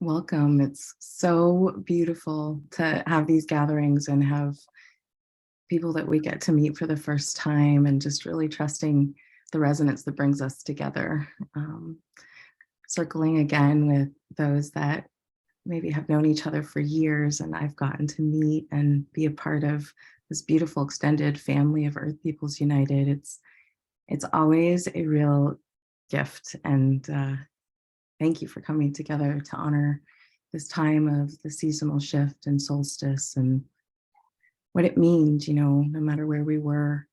Welcome. It's so beautiful to have these gatherings and have people that we get to meet for the first time and just really trusting the resonance that brings us together. Circling again with those that maybe have known each other for years and I've gotten to meet and be a part of this beautiful extended family of Earth Peoples United. It's always a real gift, and thank you for coming together to honor this time of the seasonal shift and solstice and what it means, no matter where we were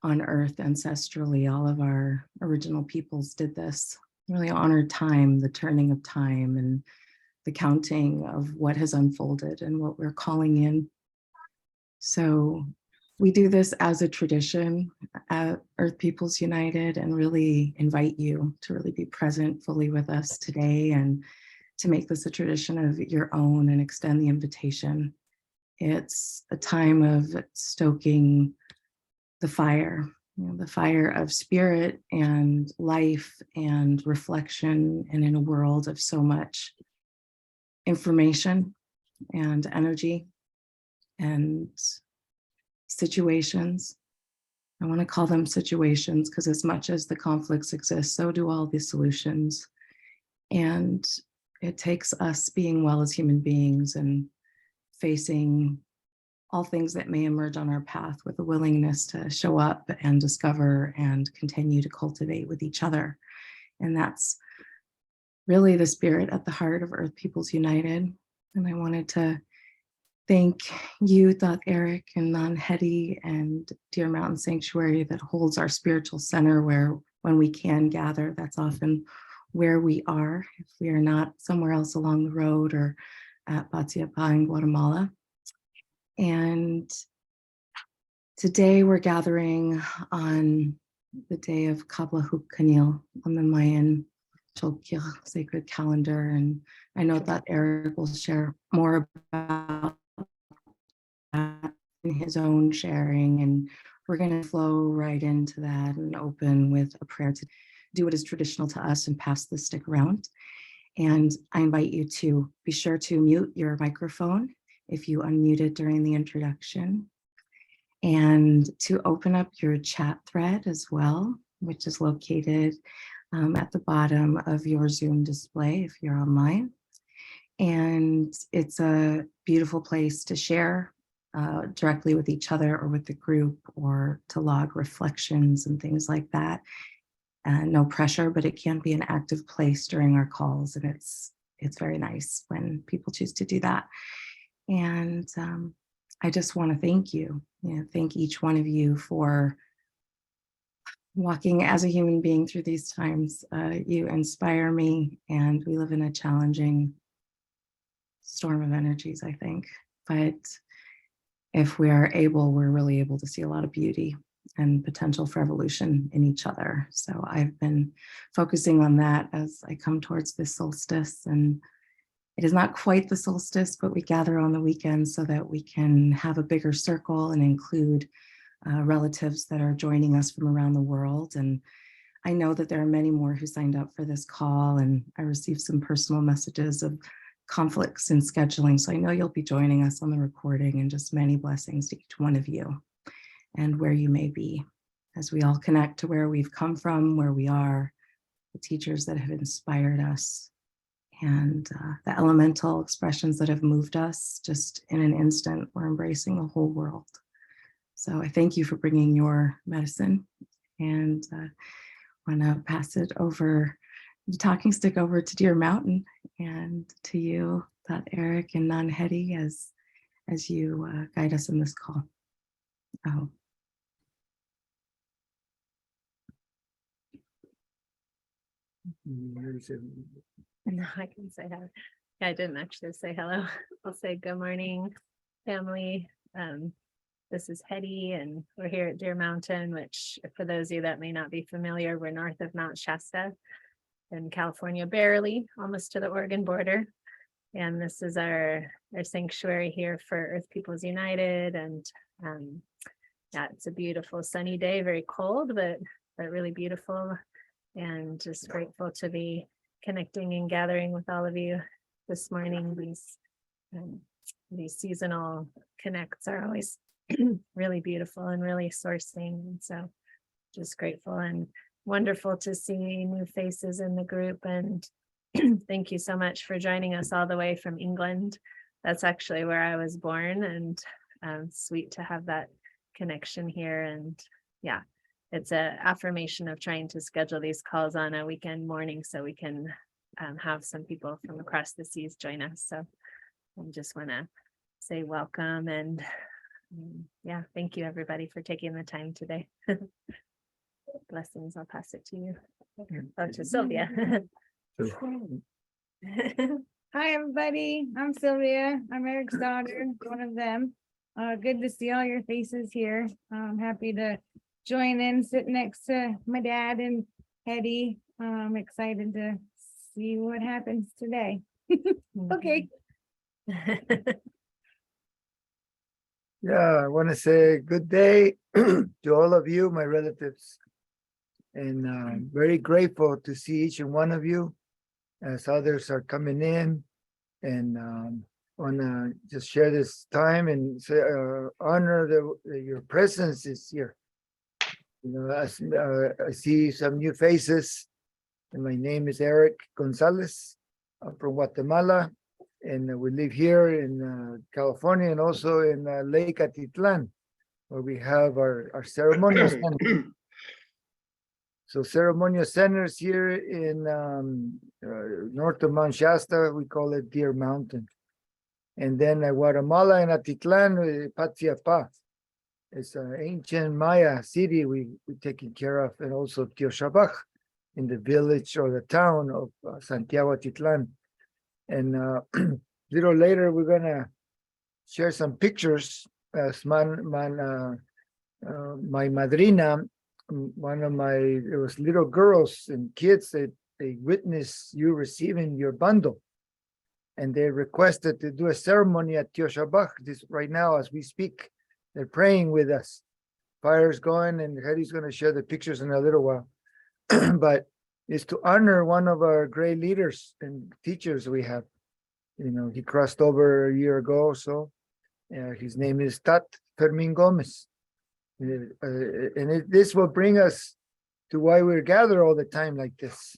on Earth ancestrally, all of our original peoples did this. Really honored time, the turning of time, and the counting of what has unfolded and what we're calling in. So we do this as a tradition at Earth Peoples United and really invite you to really be present fully with us today and to make this a tradition of your own and extend the invitation. It's a time of stoking the fire, the fire of spirit and life and reflection, and in a world of so much information and energy and situations. I want to call them situations because as much as the conflicts exist, so do all the solutions. And it takes us being well as human beings and facing all things that may emerge on our path with a willingness to show up and discover and continue to cultivate with each other. And that's really the spirit at the heart of Earth Peoples United. And I wanted to thank you, Thought Eric, and Nan Hedy and Deer Mountain Sanctuary that holds our spiritual center where when we can gather, that's often where we are, if we are not somewhere else along the road or at Batsiapa in Guatemala. And today we're gathering on the day of Kablahukanil on the Mayan Cholkir sacred calendar. And I know that Eric will share more about that in his own sharing. And we're going to flow right into that and open with a prayer to do what is traditional to us and pass the stick around. And I invite you to be sure to mute your microphone if you unmuted during the introduction, and to open up your chat thread as well, which is located at the bottom of your Zoom display if you're online. And it's a beautiful place to share directly with each other or with the group, or to log reflections and things like that. No pressure, but it can be an active place during our calls, and it's very nice when people choose to do that. And I just want to thank you, thank each one of you for walking as a human being through these times. You inspire me, and we live in a challenging storm of energies, I think. But if we are able, we're really able to see a lot of beauty and potential for evolution in each other. So I've been focusing on that as I come towards this solstice. And it is not quite the solstice, but we gather on the weekends so that we can have a bigger circle and include relatives that are joining us from around the world. And I know that there are many more who signed up for this call, and I received some personal messages of conflicts in scheduling. So I know you'll be joining us on the recording, and just many blessings to each one of you and where you may be, as we all connect to where we've come from, where we are, the teachers that have inspired us, and the elemental expressions that have moved us just in an instant. We're embracing the whole world. So I thank you for bringing your medicine, and want to pass it over, the talking stick over to Deer Mountain, and to you, that Eric and Nan Hedy, as you guide us in this call. Oh. No, I can say hello. I didn't actually say hello. I'll say good morning, family. This is Hedy, and we're here at Deer Mountain, which for those of you that may not be familiar, we're north of Mount Shasta in California, barely, almost to the Oregon border. And this is our sanctuary here for Earth Peoples United. And yeah, it's a beautiful sunny day, very cold, but really beautiful. And just grateful to be connecting and gathering with all of you this morning. These seasonal connects are always really beautiful and really sourcing. And so just grateful and wonderful to see new faces in the group. And thank you so much for joining us all the way from England. That's actually where I was born, and sweet to have that connection here. And yeah, it's an affirmation of trying to schedule these calls on a weekend morning so we can have some people from across the seas join us. So I just want to say welcome and yeah, thank you everybody for taking the time today. Blessings. I'll pass it to you. Oh, to Sylvia. Hi, everybody. I'm Sylvia. I'm Eric's daughter, one of them. Good to see all your faces here. I'm happy to join in, sit next to my dad and Hetty. I'm excited to see what happens today. Okay. Yeah, I want to say good day to all of you, my relatives. And very grateful to see each and one of you as others are coming in. And want to just share this time and say, honor your presence is here. You know, as, I see some new faces. And my name is Eric Gonzalez. I'm from Guatemala. And we live here in California and also in Lake Atitlan, where we have our ceremonial center. So ceremonial centers here in north of Mount Shasta, we call it Deer Mountain. And then Guatemala and Atitlan, Patsiapa. It's an ancient Maya city we're taking care of, and also Teoshabach in the village or the town of Santiago Atitlan. And little later, we're gonna share some pictures as my madrina, one of it was little girls and kids that they witnessed you receiving your bundle. And they requested to do a ceremony at Teoshabach this right now as we speak. They're praying with us. Fire's going, and Hetty's gonna share the pictures in a little while. But it's to honor one of our great leaders and teachers we have. You know, he crossed over a year ago or so. His name is Tat Fermin Gomez. This will bring us to why we're gathered all the time like this,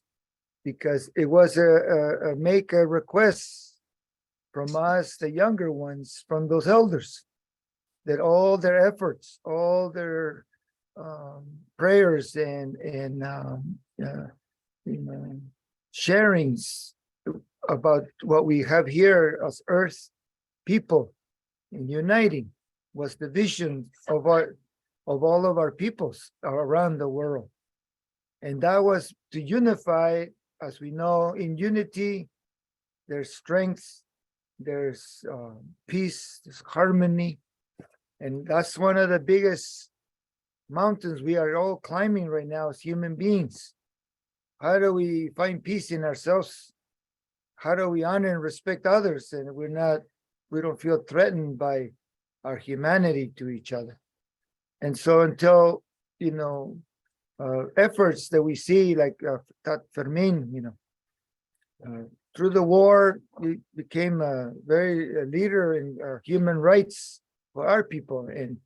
because it was make a request from us, the younger ones, from those elders, that all their efforts, all their prayers and sharings about what we have here as Earth people in uniting was the vision of all of our peoples around the world. And that was to unify, as we know, in unity, there's strength, there's peace, there's harmony. And that's one of the biggest mountains we are all climbing right now as human beings. How do we find peace in ourselves? How do we honor and respect others? And we don't feel threatened by our humanity to each other. And so until, efforts that we see, like Tat Fermin, through the war, he became a leader in human rights for our people, and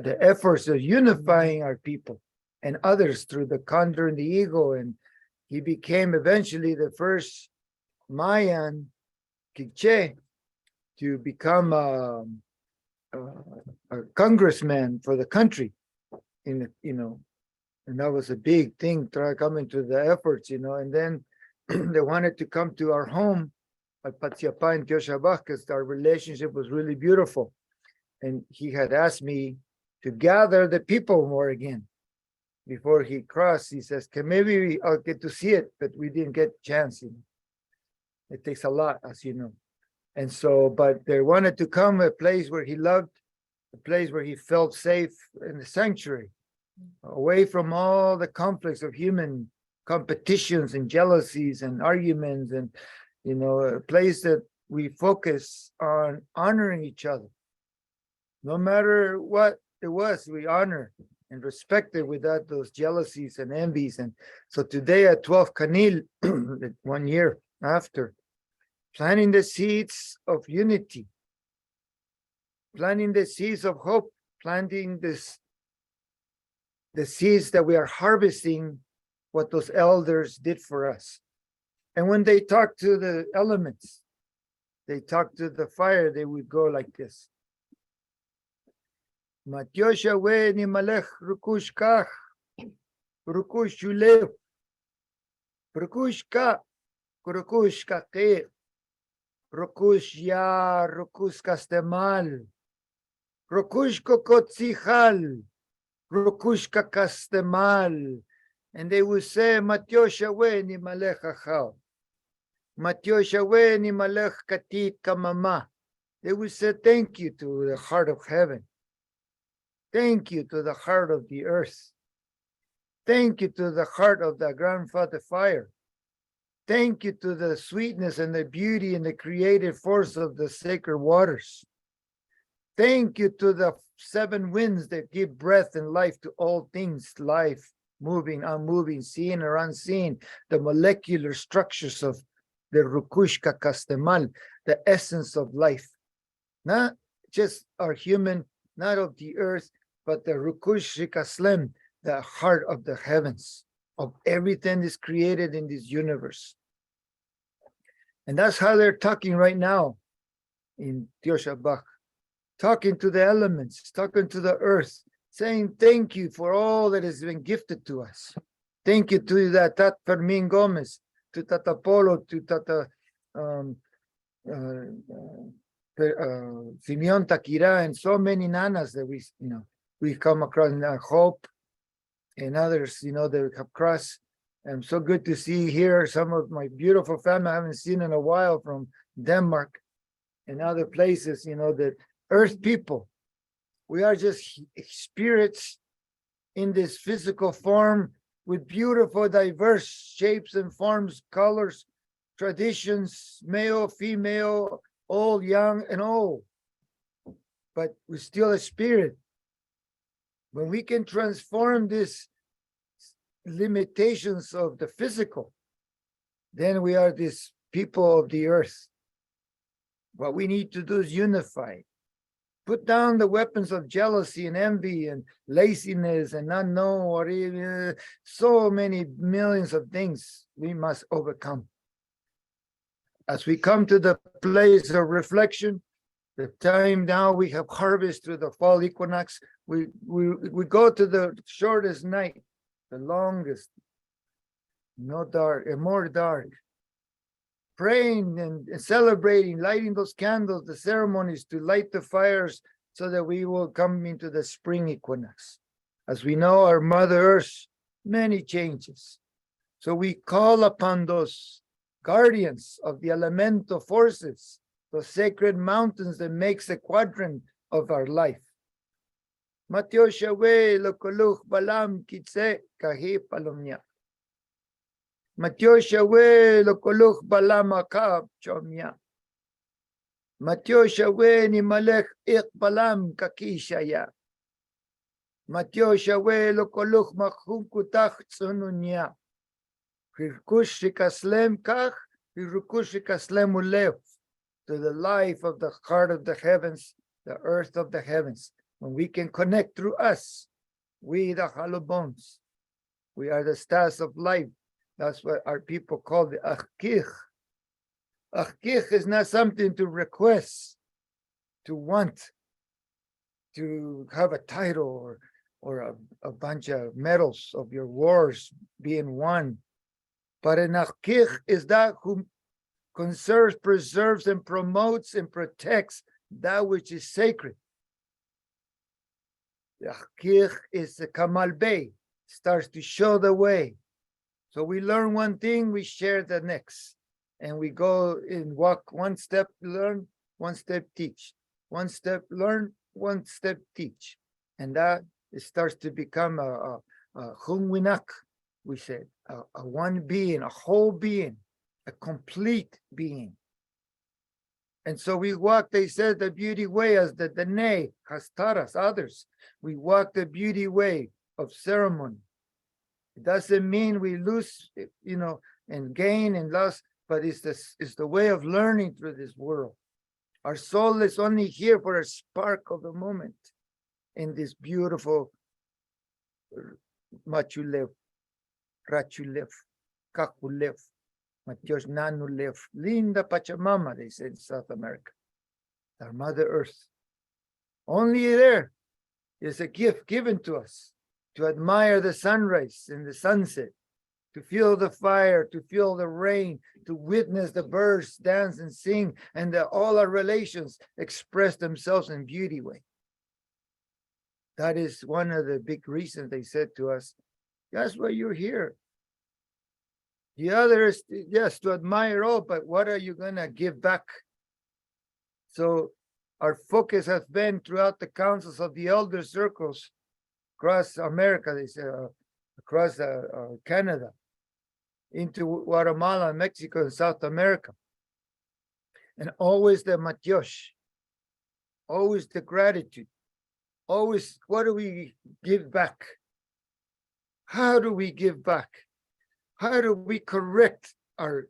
the efforts of unifying our people and others through the condor and the eagle. And he became eventually the first Mayan Kikche to become a congressman for the country, and that was a big thing, coming to the efforts, and then they wanted to come to our home at Patsiapa in Teoshabach because our relationship was really beautiful. And he had asked me to gather the people more again. Before he crossed, he says, maybe I'll get to see it, but we didn't get a chance. It takes a lot, as you know. And so, but they wanted to come a place where he loved, a place where he felt safe in the sanctuary, away from all the conflicts of human competitions and jealousies and arguments, and, a place that we focus on honoring each other. No matter what it was, we honor and respect it without those jealousies and envies. And so today at 12 Kanil, 1 year after, planting the seeds of unity, planting the seeds of hope, planting the seeds that we are harvesting what those elders did for us. And when they talk to the elements, they talk to the fire, they would go like this. Matyosha we ni malech rukush kach, rukush yulev, rukush ka, rukush kake, rukush ya, rukush kastemal, rukush kokotzihal, rukush kastemal. And they would say, Matyosha we ni malech achal. Matyosha we ni malech katit kamama. They would say, thank you to the heart of heaven. Thank you to the heart of the earth. Thank you to the heart of the grandfather fire. Thank you to the sweetness and the beauty and the creative force of the sacred waters. Thank you to the seven winds that give breath and life to all things, life, moving, unmoving, seen or unseen, the molecular structures of the Rukushka Kastemal, the essence of life. Not just our human, not of the earth, but the Rukushika Slem, the heart of the heavens, of everything is created in this universe. And that's how they're talking right now in Tiosha Bach, talking to the elements, talking to the earth, saying thank you for all that has been gifted to us. Thank you to that Tat Fermin Gomez, to Tata Polo, to Tata Simeon Takira, and so many nanas that we come across in Hope and others, that have crossed. I'm so good to see here some of my beautiful family I haven't seen in a while from Denmark and other places, the earth people. We are just spirits in this physical form with beautiful, diverse shapes and forms, colors, traditions, male, female, old, young, and old. But we're still a spirit. When we can transform these limitations of the physical, then we are this people of the earth. What we need to do is unify. Put down the weapons of jealousy and envy and laziness and unknown or even so many millions of things we must overcome. As we come to the place of reflection, the time now we have harvest through the fall equinox, we go to the shortest night, the longest, no dark and more dark. Praying and celebrating, lighting those candles, the ceremonies to light the fires so that we will come into the spring equinox. As we know, our Mother Earth, many changes. So we call upon those guardians of the elemental forces, those sacred mountains that makes a quadrant of our life. Matyosha we lokoluch balam kitse kahi palomnya. Matyosha we lokoluch balam akab chomya. Matyosha we ni malech ik balam kakishaya. Matyosha we lokoluch machum kutach tsununya. Hirkushika slem kach, hirukushika slem ulev. To the life of the heart of the heavens, the earth of the heavens. When we can connect through us, we the hollow bones, we are the stars of life. That's what our people call the achkich. Achkich is not something to request, to want, to have a title or a bunch of medals of your wars being won. But an achkich is that who conserves, preserves, and promotes and protects that which is sacred. The achkich is the Kamal Bey, starts to show the way. So we learn one thing, we share the next. And we go and walk one step, learn, one step, teach. One step, learn, one step, teach. And that it starts to become a Hungwinak, we said, a one being, a whole being, a complete being. And so we walk, they said, the beauty way as the Dene, Hastaras, others. We walk the beauty way of ceremony. It doesn't mean we lose, and gain and loss. but it's the way of learning through this world. Our soul is only here for a spark of a moment in this beautiful Machulev, Rachulev, Kakulev, Matios Nanulev, Linda Pachamama, they say in South America, our Mother Earth. Only there is a gift given to us to admire the sunrise and the sunset, to feel the fire, to feel the rain, to witness the birds dance and sing, and that all our relations express themselves in beauty way. That is one of the big reasons they said to us, that's why you're here. The other is, yes, to admire all, but what are you gonna give back? So our focus has been throughout the councils of the elder circles across America, they say, across Canada, into Guatemala, Mexico, and South America. And always the Matios, always the gratitude, always what do we give back? How do we give back? How do we correct our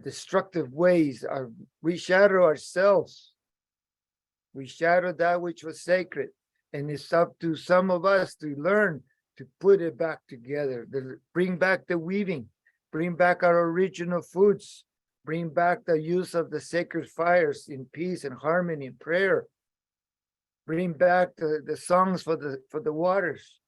destructive ways? We shadow ourselves. We shadow that which was sacred. And it's up to some of us to learn to put it back together, bring back the weaving, bring back our original foods, bring back the use of the sacred fires in peace and harmony and prayer, bring back the songs for the waters,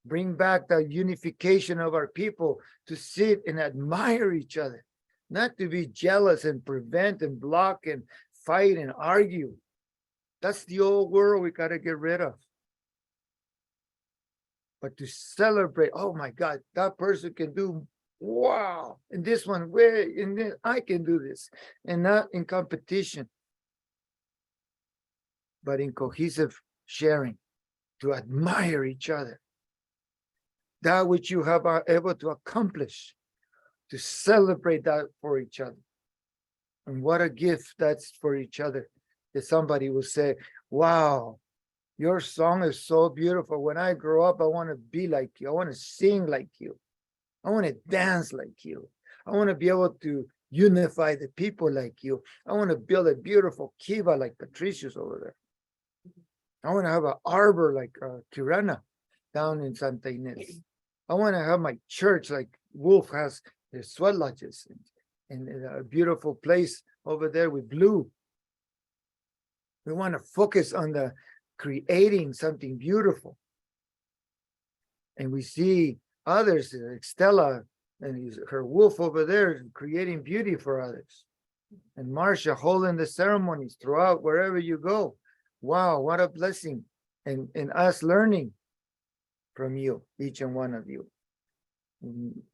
bring back the unification of our people to sit and admire each other, not to be jealous and prevent and block and fight and argue. That's the old world we got to get rid of. But to celebrate, oh my God, that person can do, wow, and this one, and then I can do this, and not in competition, but in cohesive sharing, to admire each other. That which you have are able to accomplish, to celebrate that for each other. And what a gift that's for each other. That somebody will say, wow, your song is so beautiful. When I grow up, I want to be like you. I want to sing like you. I want to dance like you. I want to be able to unify the people like you. I want to build a beautiful kiva like Patricia's over there. I want to have an arbor like Kirana down in Santa Ynez. I want to have my church like Wolf has their sweat lodges and a beautiful place over there with blue. We want to focus on the creating something beautiful. And we see others, like Stella and her wolf over there, creating beauty for others. And Marcia holding the ceremonies throughout wherever you go. Wow, what a blessing. And us learning from you, each and one of you.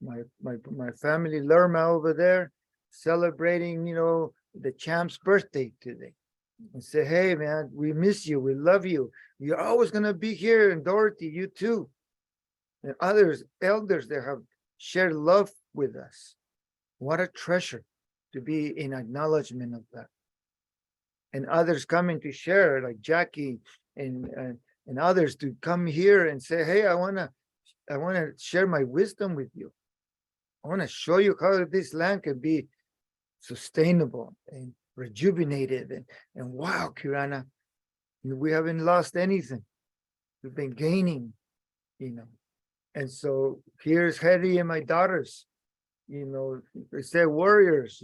My family, Lerma over there, celebrating, the champ's birthday today. And say, hey man, we miss you, we love you. You're always gonna be here, and Dorothy, you too. And others, elders that have shared love with us. What a treasure to be in acknowledgement of that. And others coming to share, like Jackie and others, to come here and say, hey, I wanna share my wisdom with you. I wanna show you how this land can be sustainable and rejuvenated, and wow, Kirana, we haven't lost anything. We've been gaining, And so here's Hetty and my daughters, they say warriors,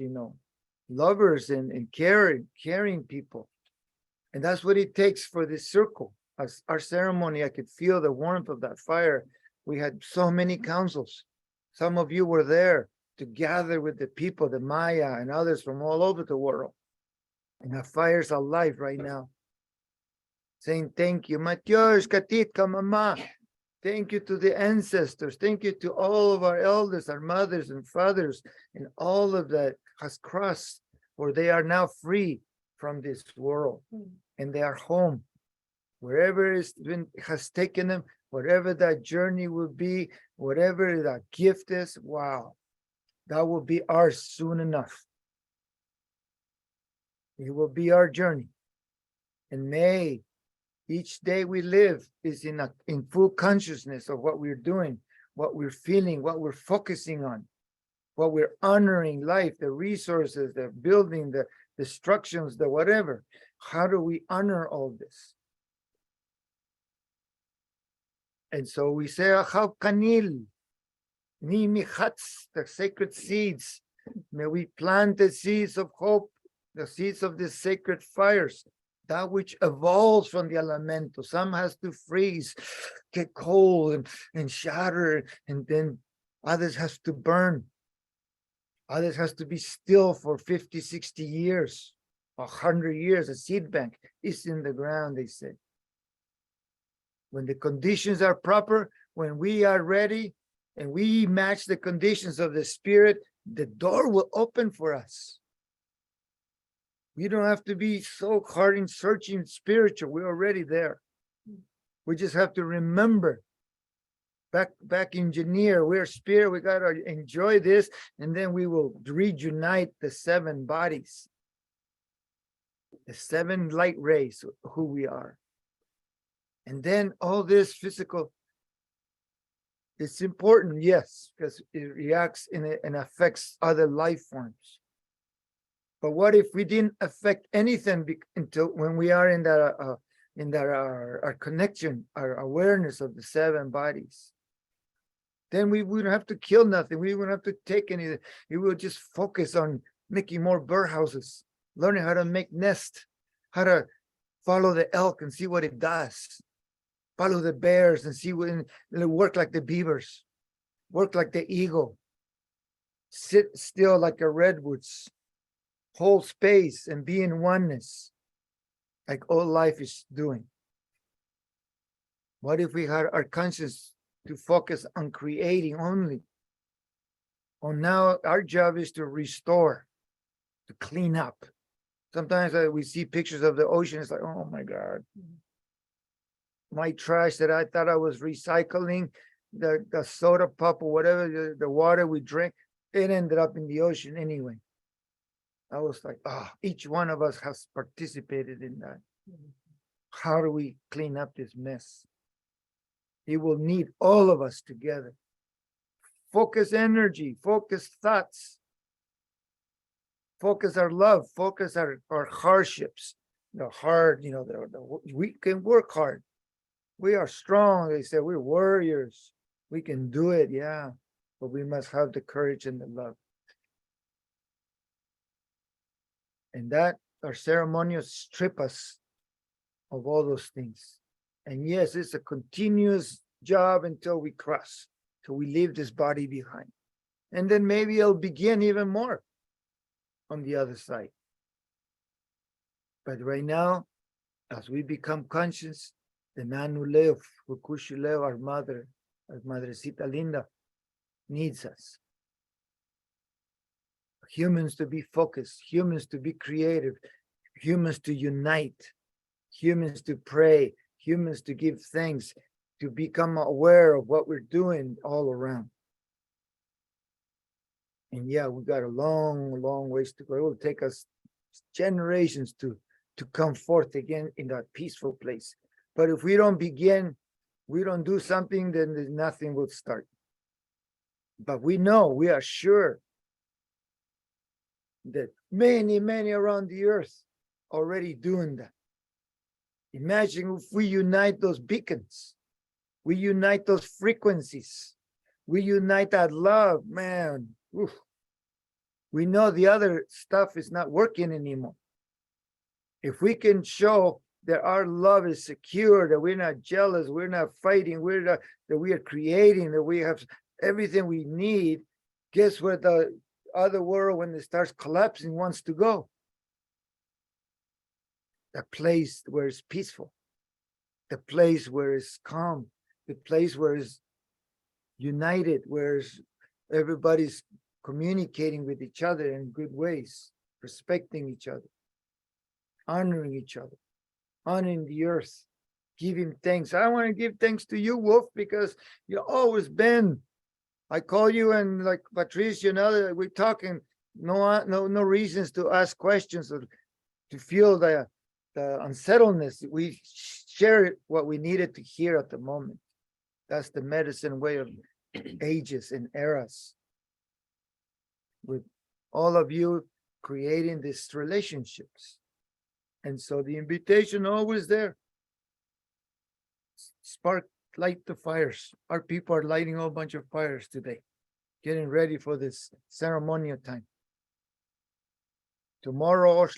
lovers and caring people. And that's what it takes for this circle. As our ceremony, I could feel the warmth of that fire. We had so many councils. Some of you were there to gather with the people, the Maya and others from all over the world. And our fire's alive right now. Saying thank you, Matios, Katitka, Mama. Thank you to the ancestors. Thank you to all of our elders, our mothers and fathers, and all of that has crossed, for they are now free from this world. And they are home. Wherever has taken them, whatever that journey will be, whatever that gift is, wow, that will be ours soon enough. It will be our journey. And may each day we live is in full consciousness of what we're doing, what we're feeling, what we're focusing on. what we're honoring life, the resources, the building, the destructions, the whatever. How do we honor all this? And so we say, "Achav kanil, ni michatz," the sacred seeds. May we plant the seeds of hope, the seeds of the sacred fires, that which evolves from the elemento. Some has to freeze, get cold and shatter, and then others has to burn. Others has to be still for 50, 60 years, 100 years. A seed bank is in the ground, they say. When the conditions are proper, when we are ready, and we match the conditions of the spirit, the door will open for us. We don't have to be so hard in searching spiritual. We're already there. We just have to remember. Back engineer, we're spirit, we gotta enjoy this, and then we will reunite the 7 bodies, the 7 light rays, who we are. And then all this physical, it's important, yes, because it reacts and affects other life forms. But what if we didn't affect anything until when we are in that our connection, our awareness of the 7 bodies? Then we wouldn't have to kill nothing. We wouldn't have to take anything. We would just focus on making more birdhouses, learning how to make nests, how to follow the elk and see what it does. Follow the bears and see what it'll work like the beavers, work like the eagle, sit still like a redwoods, hold space and be in oneness, like all life is doing. What if we had our conscience to focus on creating only? Oh, now our job is to restore, to clean up. Sometimes we see pictures of the ocean. It's like, oh my God. My trash that I thought I was recycling, the soda pop or whatever, the water we drink, it ended up in the ocean anyway. I was like, each one of us has participated in that. How do we clean up this mess? It will need all of us together. Focus energy, focus thoughts, focus our love, focus our hardships. The hard, we can work hard. We are strong. They say we're warriors. We can do it, yeah. But we must have the courage and the love. And that our ceremonials strip us of all those things. And yes, it's a continuous job until we cross, till we leave this body behind. And then maybe it'll begin even more on the other side. But right now, as we become conscious, the Nanulev, Hukushulev, our mother, our Madrecita Linda, needs us. Humans to be focused, humans to be creative, humans to unite, humans to pray, humans to give thanks, to become aware of what we're doing all around. And yeah, we got a long, long ways to go. It will take us generations to come forth again in that peaceful place. But if we don't begin, we don't do something, then nothing will start. But we know, we are sure that many, many around the earth already doing that. Imagine if we unite those beacons, we unite those frequencies, we unite that love, man. Oof. We know the other stuff is not working anymore. If we can show that our love is secure, that we're not jealous, we're not fighting, that we are creating, that we have everything we need, guess where the other world, when it starts collapsing, wants to go? The place where it's peaceful, the place where it's calm, the place where it's united, where everybody's communicating with each other in good ways, respecting each other, honoring each other, honoring the earth, giving thanks. I want to give thanks to you, Wolf, because you always been. I call you and like Patricia and other, we're talking, no reasons to ask questions or to feel the unsettledness. We share what we needed to hear at the moment. That's the medicine way of ages and eras. with all of you creating these relationships. And so the invitation always there. Spark, light the fires. Our people are lighting a whole bunch of fires today, getting ready for this ceremonial time. Tomorrow,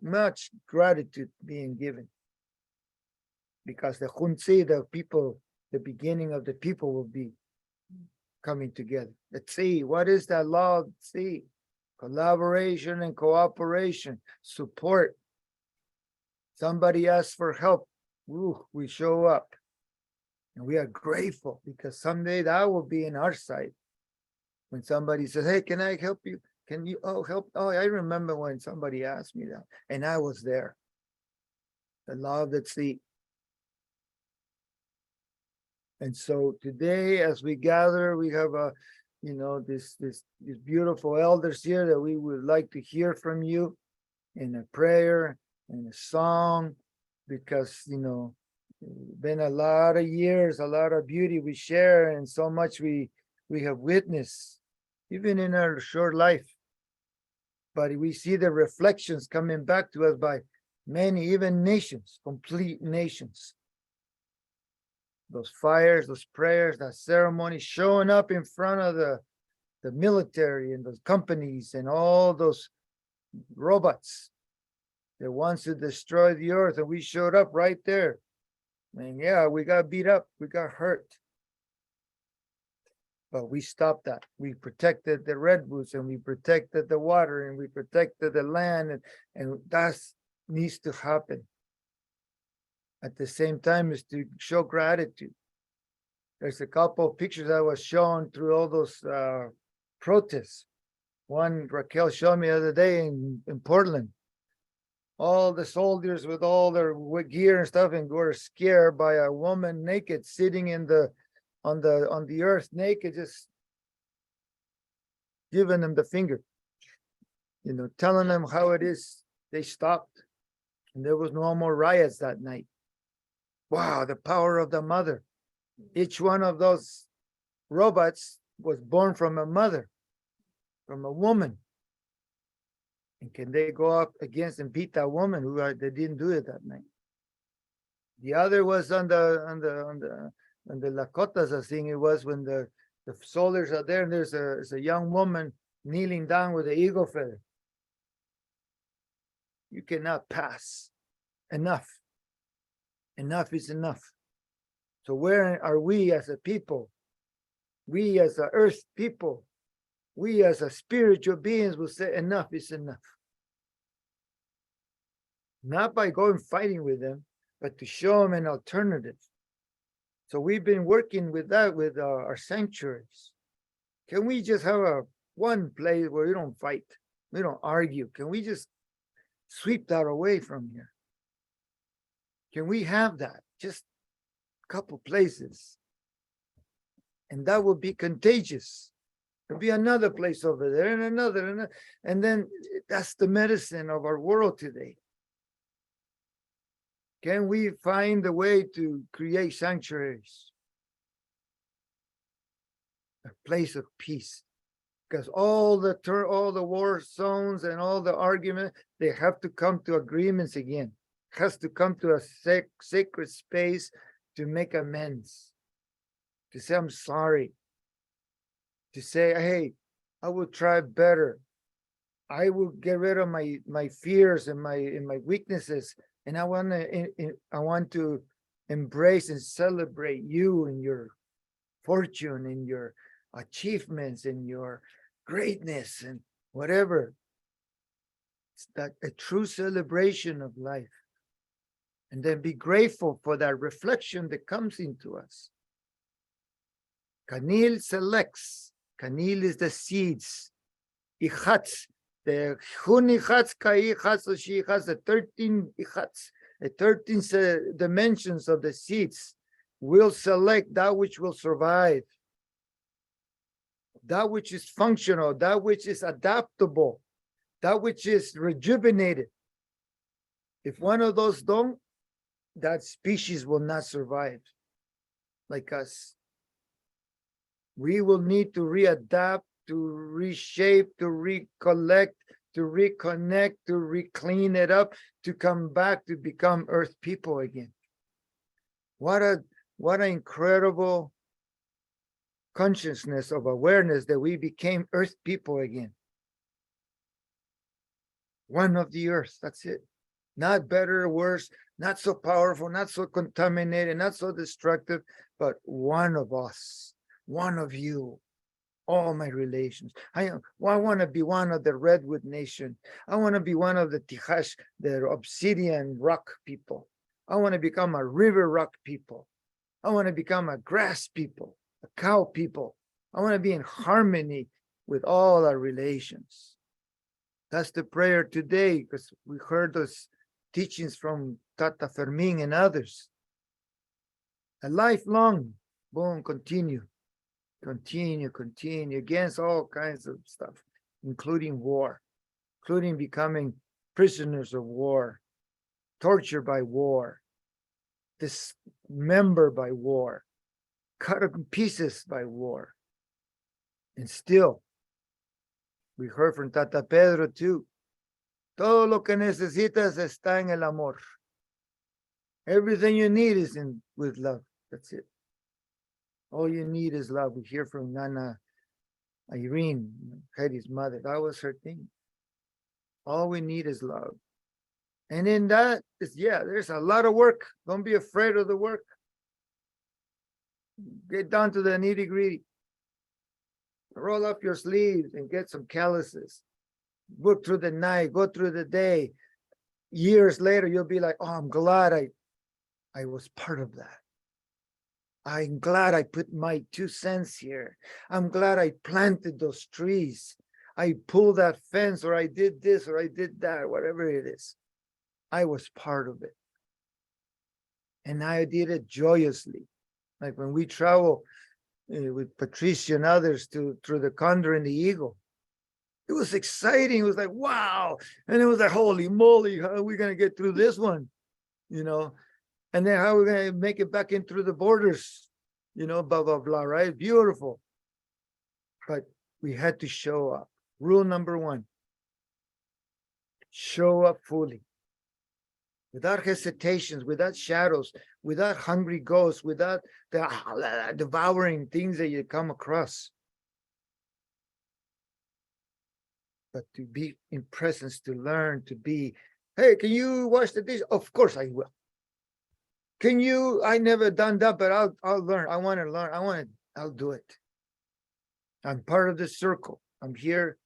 much gratitude being given. Because the Hunzi, the people, the beginning of the people will be coming together. Let's see, what is that law? Let's see, collaboration and cooperation, support. Somebody asks for help, ooh, we show up. And we are grateful because someday that will be in our side. When somebody says, hey, can I help you? Can you, help? Oh, I remember when somebody asked me that and I was there. The law of the sea. And so today, as we gather, we have these beautiful elders here that we would like to hear from you in a prayer and a song, because been a lot of years, a lot of beauty we share, and so much we have witnessed, even in our short life. But we see the reflections coming back to us by many, even nations, complete nations. Those fires, those prayers, that ceremony showing up in front of the military and those companies and all those robots that wants to destroy the earth, and we showed up right there. And yeah, we got beat up, we got hurt. But we stopped that. We protected the redwoods, and we protected the water, and we protected the land, and that needs to happen. At the same time, is to show gratitude. There's a couple of pictures I was shown through all those protests. One Raquel showed me the other day in Portland. All the soldiers with all their gear and stuff, and were scared by a woman naked sitting on the earth naked, just giving them the finger, telling them how it is. They stopped, and there was no more riots that night. Wow, the power of the mother. Each one of those robots was born from a mother, from a woman. And can they go up against and beat that woman they didn't do it that night? The other was on the Lakotas, I think it was, when the soldiers are there, and there's a young woman kneeling down with the eagle feather. You cannot pass. Enough. Enough is enough. So where are we as a people? We as a earth people, we as a spiritual beings will say enough is enough. Not by going fighting with them, but to show them an alternative. So we've been working with that with our sanctuaries. Can we just have one place where we don't fight, we don't argue? Can we just sweep that away from here? Can we have that? Just a couple places. And that will be contagious. There'll be another place over there and another. And then that's the medicine of our world today. Can we find a way to create sanctuaries? A place of peace. Because all the war zones and all the argument, they have to come to agreements again. Has to come to a sacred space to make amends, to say I'm sorry, to say, hey, I will try better. I will get rid of my fears and my weaknesses, and I want to embrace and celebrate you and your fortune and your achievements and your greatness and whatever. It's that a true celebration of life. And then be grateful for that reflection that comes into us. Kanil selects. Kanil is the seeds. Ichats. The hun ichats kai ichats, so she has the 13 ichats, the 13 dimensions of the seeds. Will select that which will survive. That which is functional, that which is adaptable, that which is rejuvenated. If one of those don't, that species will not survive like us. We will need to readapt to reshape, to recollect, to reconnect, to reclean it up, to come back to become earth people again. What an incredible consciousness of awareness that we became earth people again. One of the earth, that's it. Not better or worse, not so powerful, not so contaminated, not so destructive, but one of us, one of you, all my relations. I want to be one of the Redwood Nation. I want to be one of the Tijash, the obsidian rock people. I want to become a river rock people. I want to become a grass people, a cow people. I want to be in harmony with all our relations. That's the prayer today, because we heard those teachings from Tata Fermin and others. A lifelong, boom, continue against all kinds of stuff, including war, including becoming prisoners of war, tortured by war, dismembered by war, cut up in pieces by war. And still, we heard from Tata Pedro too, todo lo que necesitas está en el amor. Everything you need is with love. That's it. All you need is love. We hear from Nana Irene, Hetty's mother. That was her thing. All we need is love. And in that is, there's a lot of work. Don't be afraid of the work. Get down to the nitty-gritty. Roll up your sleeves and get some calluses. Go through the night, go through the day. Years later, you'll be like, oh, I'm glad I was part of that. I'm glad I put my 2 cents here. I'm glad I planted those trees. I pulled that fence, or I did this, or I did that, whatever it is. I was part of it. And I did it joyously. Like when we travel with Patricia and others through the Condor and the Eagle. It was exciting. It was like, wow. And it was like, holy moly, how are we going to get through this one? You know, and then how are we going to make it back in through the borders? You know, blah, blah, blah, right? Beautiful. But we had to show up. Rule number 1, show up fully. Without hesitations, without shadows, without hungry ghosts, without the devouring things that you come across. But to be in presence, to learn, to be, hey, can you wash the dish? Of course I will. Can you, I never done that, but I'll learn. I want to learn. I'll do it. I'm part of the circle. I'm here.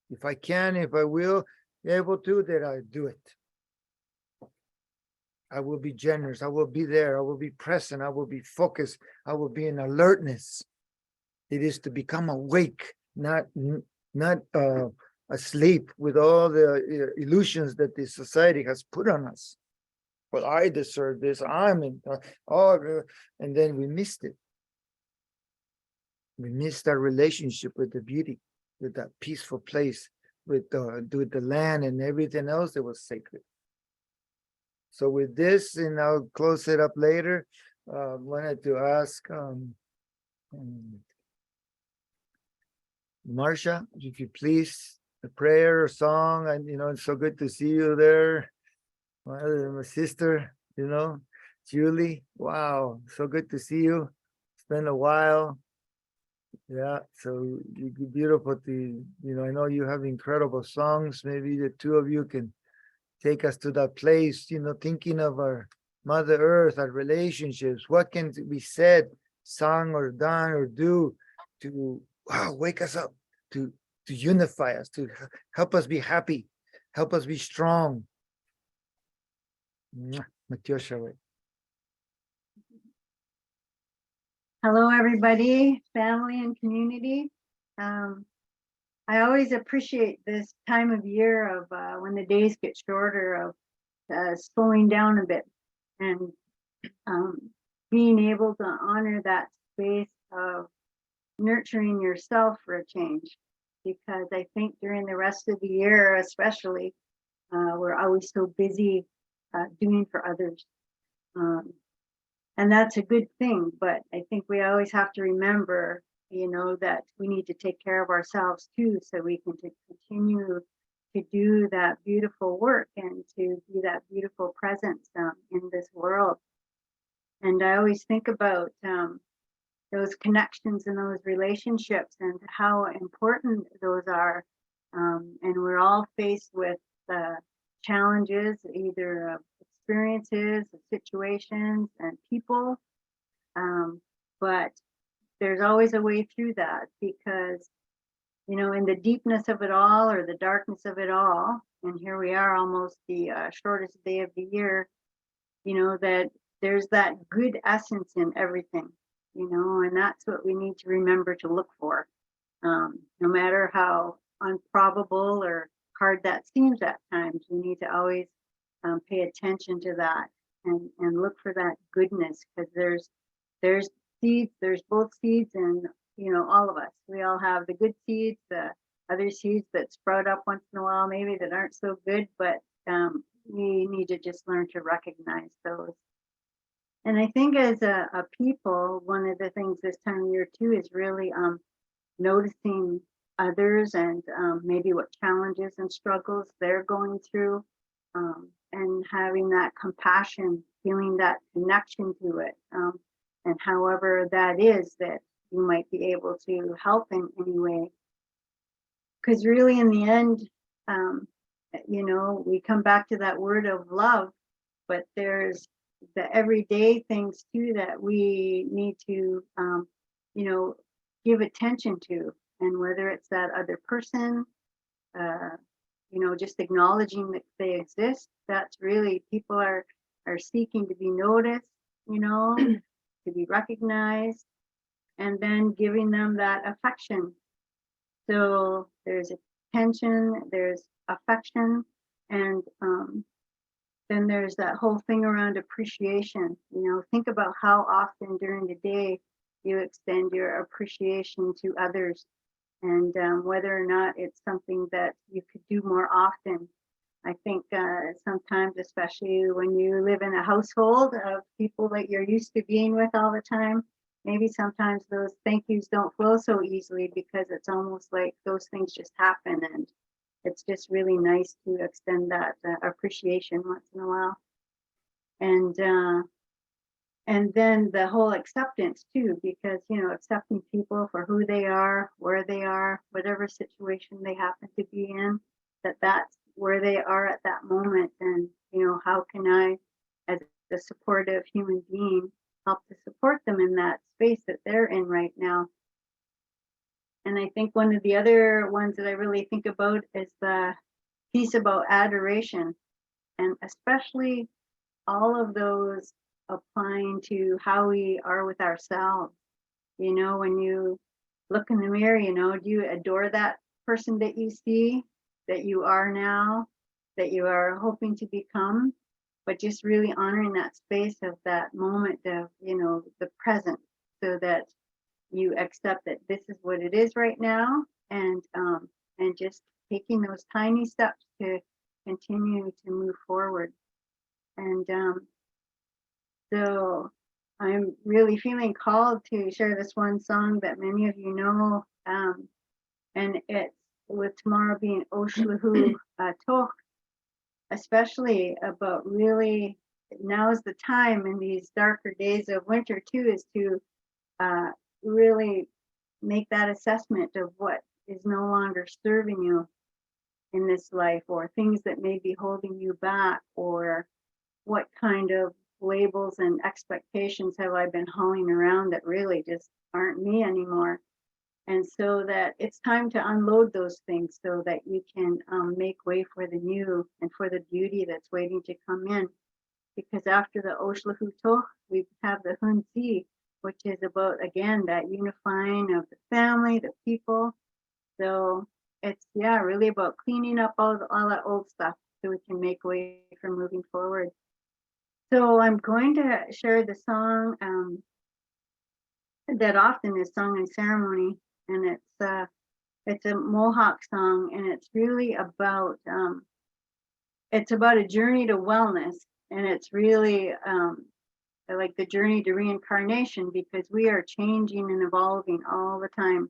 If I can, if I will, be able to, then I do it. I will be generous. I will be there. I will be present. I will be focused. I will be in alertness. It is to become awake, not asleep with all the illusions that this society has put on us. Well, I deserve this. I'm in. And then we missed it. We missed our relationship with the beauty, with that peaceful place, with the land and everything else that was sacred. So with this, and I'll close it up later, wanted to ask Marcia, if you please, a prayer or song. And it's so good to see you there. My sister, Julie. Wow, so good to see you. It's been a while. Yeah, so beautiful to, I know you have incredible songs. Maybe the 2 of you can take us to that place, thinking of our Mother Earth, our relationships. What can be said, sung, or done, or do to wake us up, to unify us, to help us be happy, help us be strong. Matyosha. Hello, everybody, family and community. I always appreciate this time of year of when the days get shorter, of slowing down a bit and being able to honor that space of nurturing yourself for a change. Because I think during the rest of the year, especially, we're always so busy doing for others. And that's a good thing, but I think we always have to remember that we need to take care of ourselves too, so we can continue to do that beautiful work and to be that beautiful presence in this world. And I always think about those connections and those relationships and how important those are. And we're all faced with challenges, either of experiences, of situations, and people. But there's always a way through that, because, in the deepness of it all, or the darkness of it all, and here we are, almost the shortest day of the year, that there's that good essence in everything, and that's what we need to remember to look for. No matter how improbable or hard that seems at times, we need to always pay attention to that and look for that goodness, because there's seeds, there's both seeds, and all of us, we all have the good seeds, the other seeds that sprout up once in a while, maybe, that aren't so good, but we need to just learn to recognize those. And I think as a people, one of the things this time of year too is really noticing others, and maybe what challenges and struggles they're going through, and having that compassion, feeling that connection to it, and however that is, that you might be able to help in any way. Because really, in the end, we come back to that word of love, but there's the everyday things too that we need to, give attention to. And whether it's that other person, just acknowledging that they exist, that's really, people are seeking to be noticed, to be recognized, and then giving them that affection. So there's attention, there's affection, and then there's that whole thing around appreciation. Think about how often during the day you extend your appreciation to others, and whether or not it's something that you could do more often. I think sometimes, especially when you live in a household of people that you're used to being with all the time, maybe sometimes those thank yous don't flow so easily, because it's almost like those things just happen, and it's just really nice to extend that appreciation once in a while. And then the whole acceptance too, because accepting people for who they are, where they are, whatever situation they happen to be in, that's where they are at that moment. And how can I, as a supportive human being, help to support them in that space that they're in right now. And I think one of the other ones that I really think about is the piece about adoration, and especially all of those applying to how we are with ourselves. When you look in the mirror, do you adore that person that you see, that you are now, that you are hoping to become? But just really honoring that space of that moment of, the present, so that you accept that this is what it is right now, and just taking those tiny steps to continue to move forward. And so I'm really feeling called to share this one song that many of you know, and it's with tomorrow being Oshlahu Toch, especially about really, now is the time in these darker days of winter too, is to really make that assessment of what is no longer serving you in this life, or things that may be holding you back, or what kind of labels and expectations have I been hauling around that really just aren't me anymore. And so that it's time to unload those things, so that you can make way for the new and for the beauty that's waiting to come in. Because after the Oshlahu Toch, we have the Hunzi, which is about, again, that unifying of the family, the people. So it's, really about cleaning up all that old stuff, so we can make way for moving forward. So I'm going to share the song that often is sung in ceremony, and it's a Mohawk song, and it's really about a journey to wellness, and it's really I like the journey to reincarnation, because we are changing and evolving all the time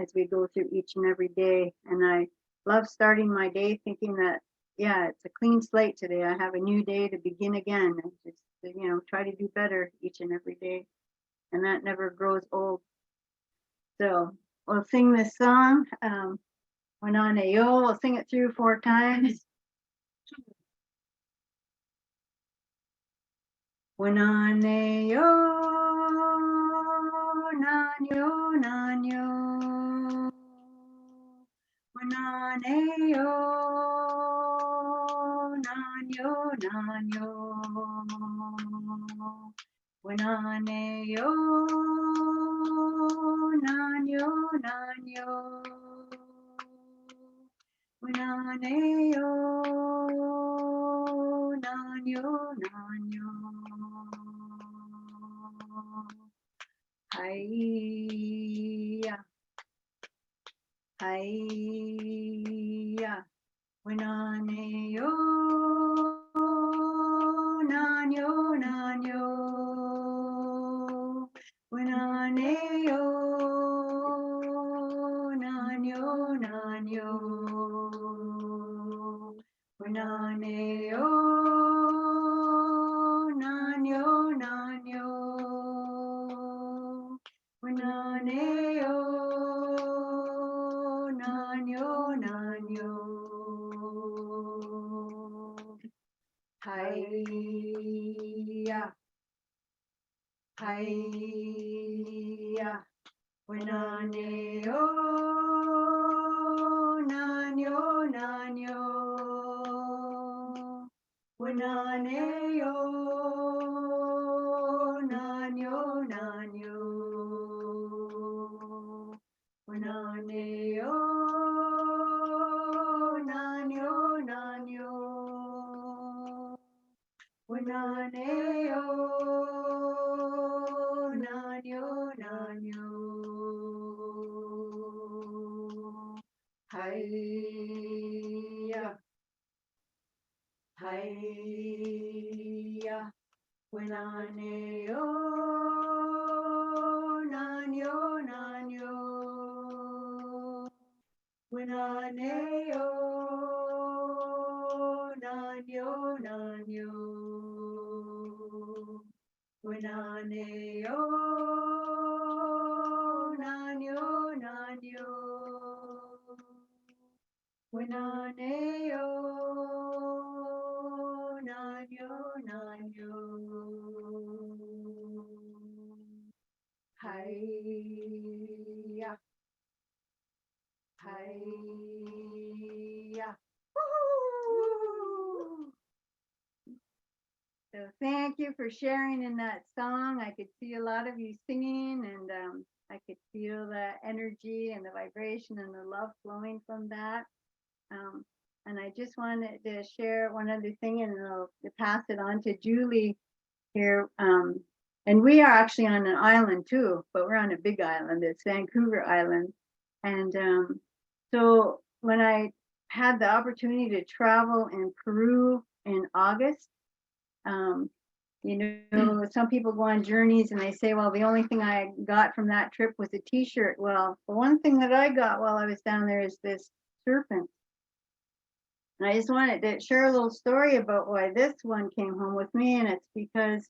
as we go through each and every day. And I love starting my day thinking that, yeah, it's a clean slate today. I have a new day to begin again, and just, try to do better each and every day. And that never grows old. So we'll sing this song. Wanane-yo, we'll sing it through 4 times. Wanane-yo, nanyo, nanyo. Wanane-yo, nanyo, nanyo. Wanane-yo, nanyo, nanyo. Wanane-yo, nanyo, nanyo. Hi-ya, hi-ya. Wanane-yo, nanyo, nanyo. Wanane-yo, nanyo, nanyo. Wanane-yo, nanyo, nanyo. Wanane-yo, nanyo, nanyo. Hi-ya, hi-ya. Wanane-yo, nanyo, nanyo. Wanane-yo, nanyo, nanyo. Wanane-yo, nanyo, nanyo. Wanane-yo, nanyo, nanyo. Hi-ya, hi-ya. Wanane-yo, nanyo, nanyo. Wanane-yo, nanyo, nanyo. Wanane-yo, nanyo, nanyo. Wanane-yo, nanyo, nanyo. Hi-ya, hi-ya. Woo! So thank you for sharing in that song. I could see a lot of you singing, and I could feel the energy and the vibration and the love flowing from that. And I just wanted to share one other thing, and I'll pass it on to Julie here. And we are actually on an island too, but we're on a big island. It's Vancouver Island. And so when I had the opportunity to travel in Peru in August, some people go on journeys and they say, well, the only thing I got from that trip was a t-shirt. Well, the one thing that I got while I was down there is this serpent. And I just wanted to share a little story about why this one came home with me. And it's because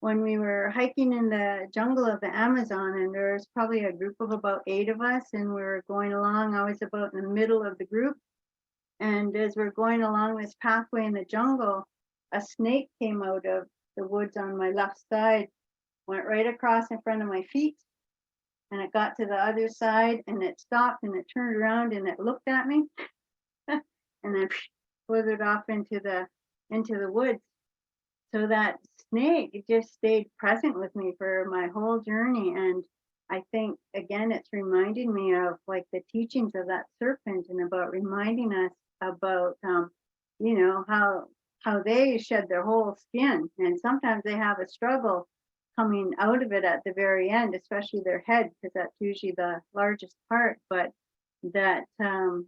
when we were hiking in the jungle of the Amazon, and there's probably a group of about 8 of us, and we were going along, I was about in the middle of the group. And as we're going along this pathway in the jungle, a snake came out of the woods on my left side, went right across in front of my feet, and it got to the other side, and it stopped, and it turned around, and it looked at me, and then slithered off into the woods. So that snake just stayed present with me for my whole journey. And I think, again, it's reminded me of like the teachings of that serpent, and about reminding us about, how they shed their whole skin. And sometimes they have a struggle coming out of it at the very end, especially their head, because that's usually the largest part. But that,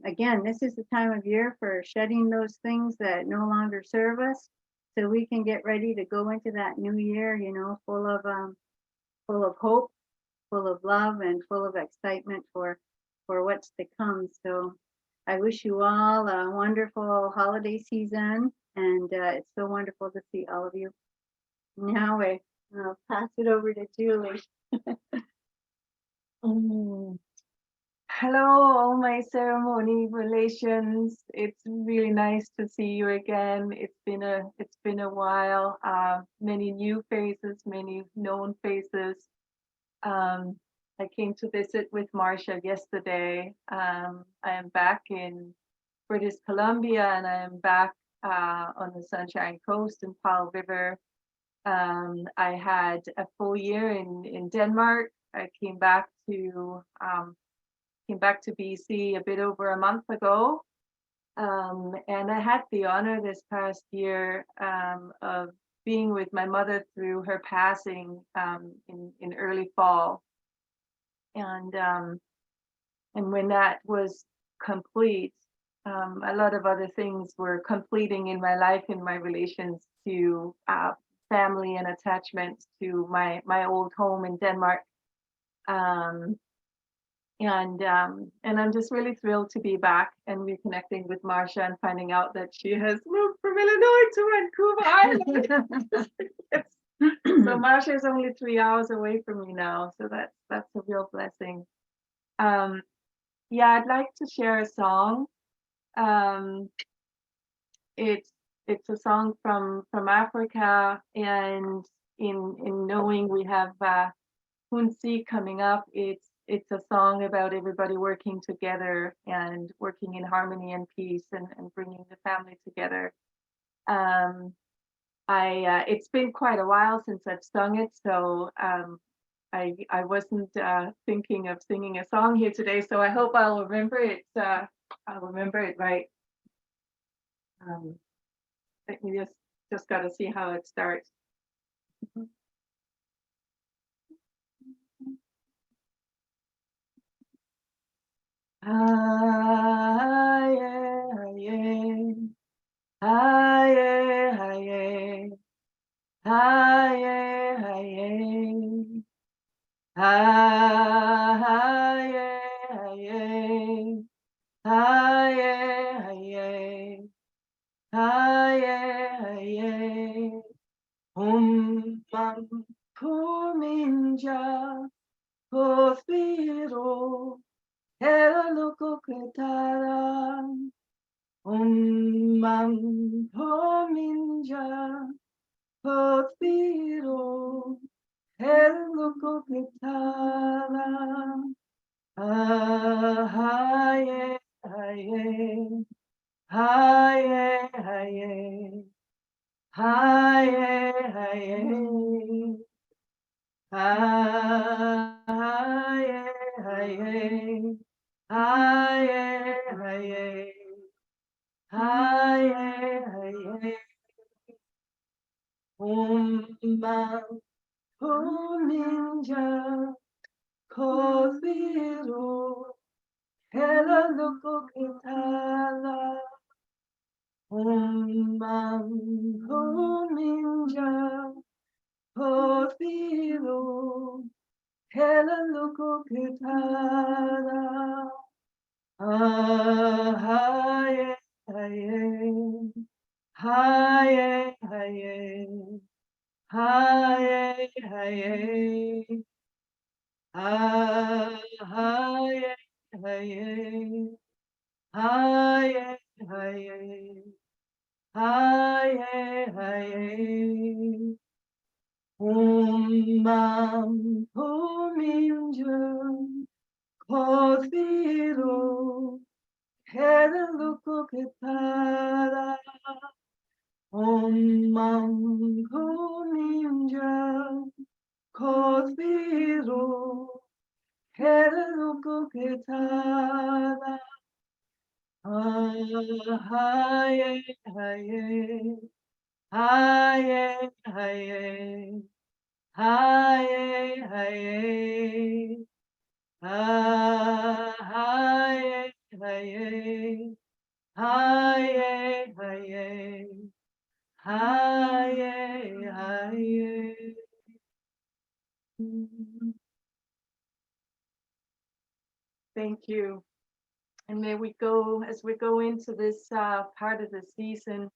again, this is the time of year for shedding those things that no longer serve us, so we can get ready to go into that new year, you know, full of hope, full of love, and full of excitement for what's to come. So I wish you all a wonderful holiday season, and it's so wonderful to see all of you. Now I'll pass it over to Julie. Mm. Hello, all my ceremony relations. It's really nice to see you again. It's been a while. Many new faces, many known faces. I came to visit with Marcia yesterday. I am back in British Columbia, and I am back on the Sunshine Coast in Powell River. I had a full year in Denmark. I came back to BC a bit over a month ago, and I had the honor this past year of being with my mother through her passing in early fall, and when that was complete, a lot of other things were completing in my life, in my relations to family and attachments to my old home in Denmark. And I'm just really thrilled to be back and reconnecting with Marcia and finding out that she has moved from Illinois to Vancouver Island. Yes. So Marcia is only 3 hours away from me now, so that's a real blessing. Yeah, I'd like to share a song. It's a song from Africa, and in knowing we have Hunsi coming up, it's a song about everybody working together and working in harmony and peace, and bringing the family together. It's been quite a while since I've sung it, so I wasn't thinking of singing a song here today, so I hope I'll remember it. I'll remember it right. Let me just got to see how it starts. Puminja Pospiro Hello Ketara Puminja Pospiro Hello Ketara Haye Haye Haye Haye Haye Haye Haye Haye Haye Haye Haye Haye Puminja Kosiro Hela Loko Kitala Puminja Kosiro Hela Loko Kitala Haye Haye Haye Haye Haye Haye Haye Haye Haye Haye Haye Haye Puminja Kosiro Hedaluko Ketara Puminja Kosiro Hedaluko Ketara Haye Haye Haye Haye Haye Haye Haye Haye Haye Haye Haye, haye. Thank you. And may we go, as we go into this part of the season,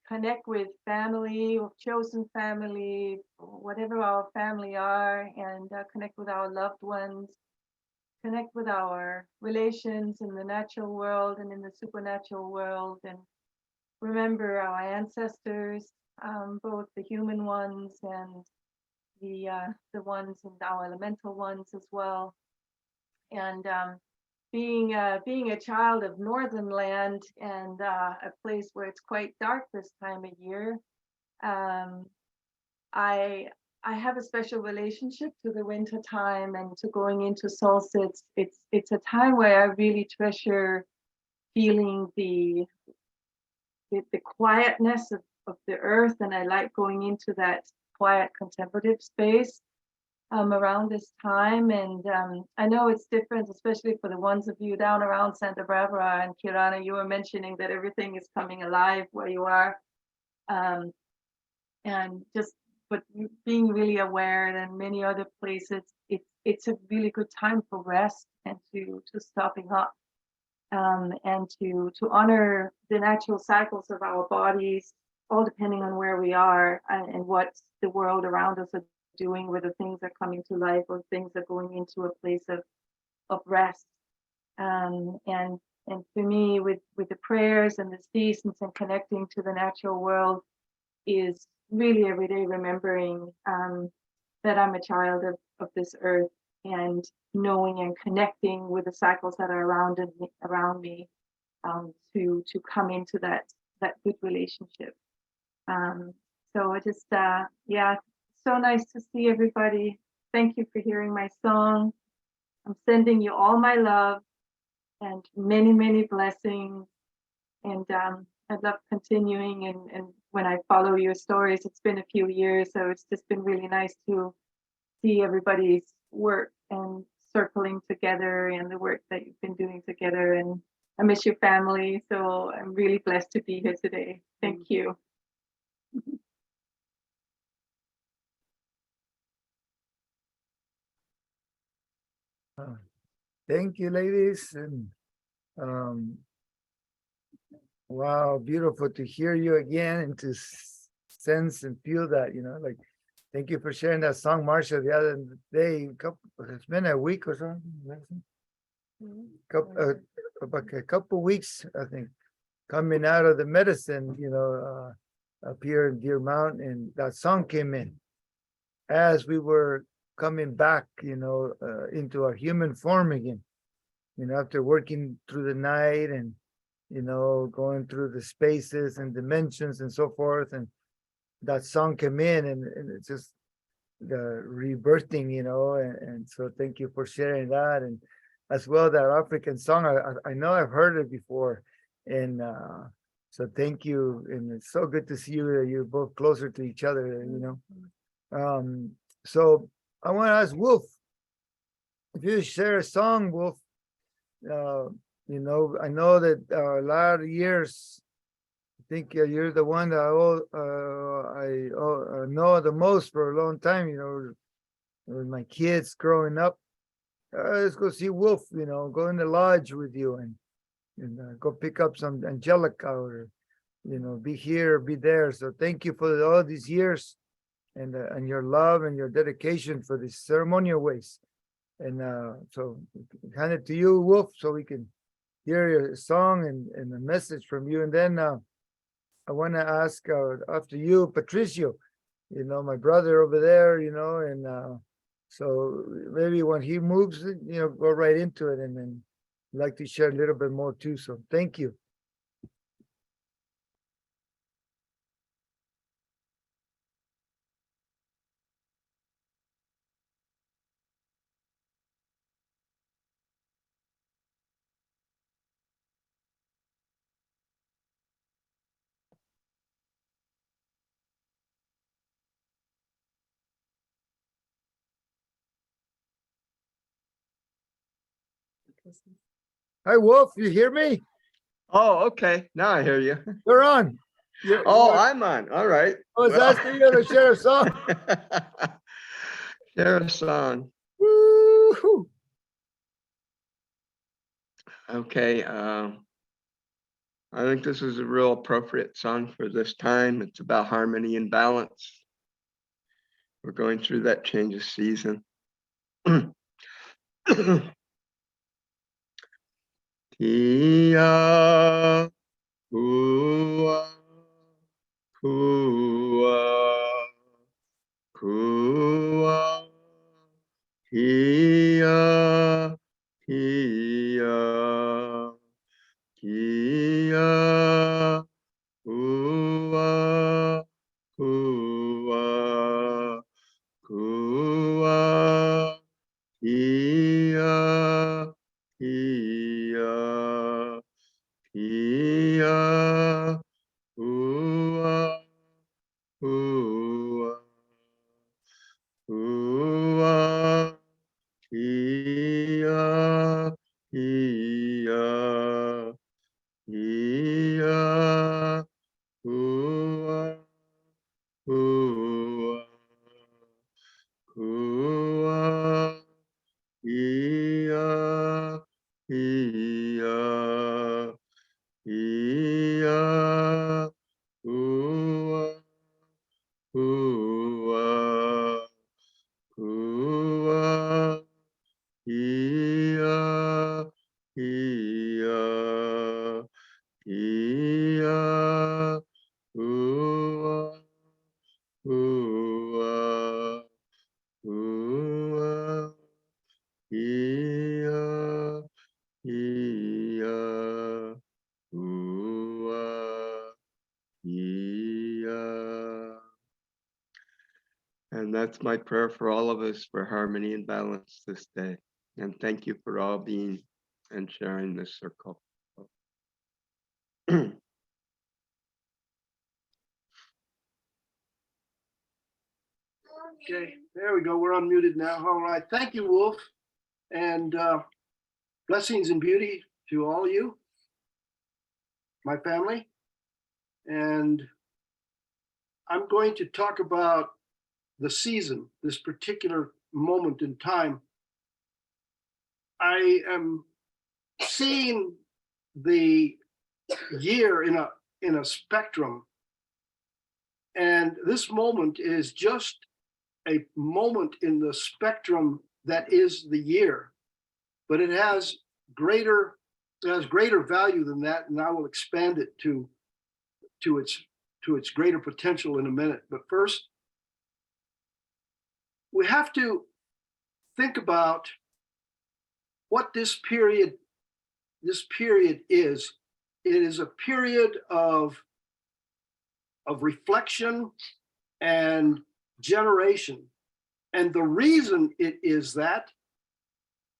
connect with family, or chosen family, whatever our family are, and connect with our loved ones, connect with our relations in the natural world and in the supernatural world, and remember our ancestors, both the human ones and the ones and our elemental ones as well. And being a child of northern land and a place where it's quite dark this time of year, I have a special relationship to the winter time and to going into solstice. It's a time where I really treasure feeling the quietness of the earth, and I like going into that quiet contemplative space around this time. And I know it's different, especially for the ones of you down around Santa Barbara and Kirana. You were mentioning that everything is coming alive where you are, and just but being really aware. And in many other places, it's a really good time for rest and to stopping up, and to honor the natural cycles of our bodies, all depending on where we are and what the world around us are doing, whether things are coming to life or things are going into a place of rest. And for me, with the prayers and the seasons and connecting to the natural world is really every day remembering that I'm a child of this earth, and knowing and connecting with the cycles that are around me, to come into that good relationship. So I just yeah, so nice to see everybody. Thank you for hearing my song. I'm sending you all my love and many blessings. And I love continuing, and when I follow your stories, it's been a few years, so it's just been really nice to see everybody's work and circling together and the work that you've been doing together. And I miss your family, so I'm really blessed to be here today. Thank you. Thank you, ladies. And um, wow, beautiful to hear you again and to sense and feel that, like, thank you for sharing that song, Marsha, the other day. It's been a week or something. About a couple weeks, I think, coming out of the medicine, up here in Deer Mountain, and that song came in as we were coming back, into our human form again, after working through the night and, going through the spaces and dimensions and so forth. And that song came in, and it's just the rebirthing, and so thank you for sharing that. And as well, that African song, I know I've heard it before. And so thank you. And it's so good to see you. You're both closer to each other, So I want to ask Wolf, if you share a song, Wolf. I know that a lot of years, I think you're the one that I know the most for a long time, with my kids growing up. Let's go see Wolf, go in the lodge with you and go pick up some Angelica, or, be here, be there. So thank you for all these years and your love and your dedication for these ceremonial ways. And so hand it to you, Wolf, so we can hear your song and a message from you. And then I want to ask after you, Patricio, my brother over there, and so maybe when he moves, go right into it, and then I'd like to share a little bit more too. So thank you. Hi, Wolf, you hear me? Oh, okay. Now I hear you. You're on. Oh, I'm on. All right. I was asking you to share a song. Share a song. Woo-hoo. Okay. I think this is a real appropriate song for this time. It's about harmony and balance. We're going through that change of season. Tia, hua, hua, hua, tia, tia, tia, hua, hua, hua, tia, tia, tia, hua, hua, hua, tia, tia, tia, hua, hua, hua, tia, tia, tia, hua, hua, hua, tia, tia, tia, hua, hua, hua, tia, tia, hua, tia. And that's my prayer for all of us for harmony and balance this day. And thank you for all being and sharing this circle. Okay, there we go. We're unmuted now. All right. Thank you, Wolf. And blessings and beauty to all of you, my family. And I'm going to talk about the season, this particular moment in time. I am seeing the year in a spectrum. And this moment is just a moment in the spectrum that is the year, but it has greater value than that, and I will expand it to its greater potential in a minute. But first, we have to think about what this period is. It is a period of reflection and generation. And the reason it is that,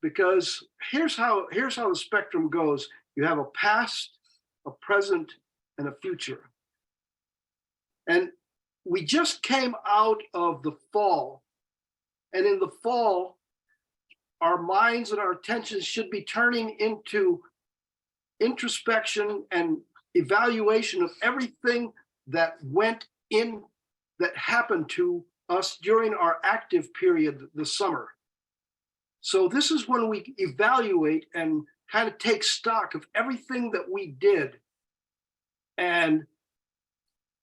because here's how the spectrum goes. You have a past, a present, and a future. And we just came out of the fall. And in the fall, our minds and our attentions should be turning into introspection and evaluation of everything that happened to us during our active period this summer. So this is when we evaluate and kind of take stock of everything that we did. And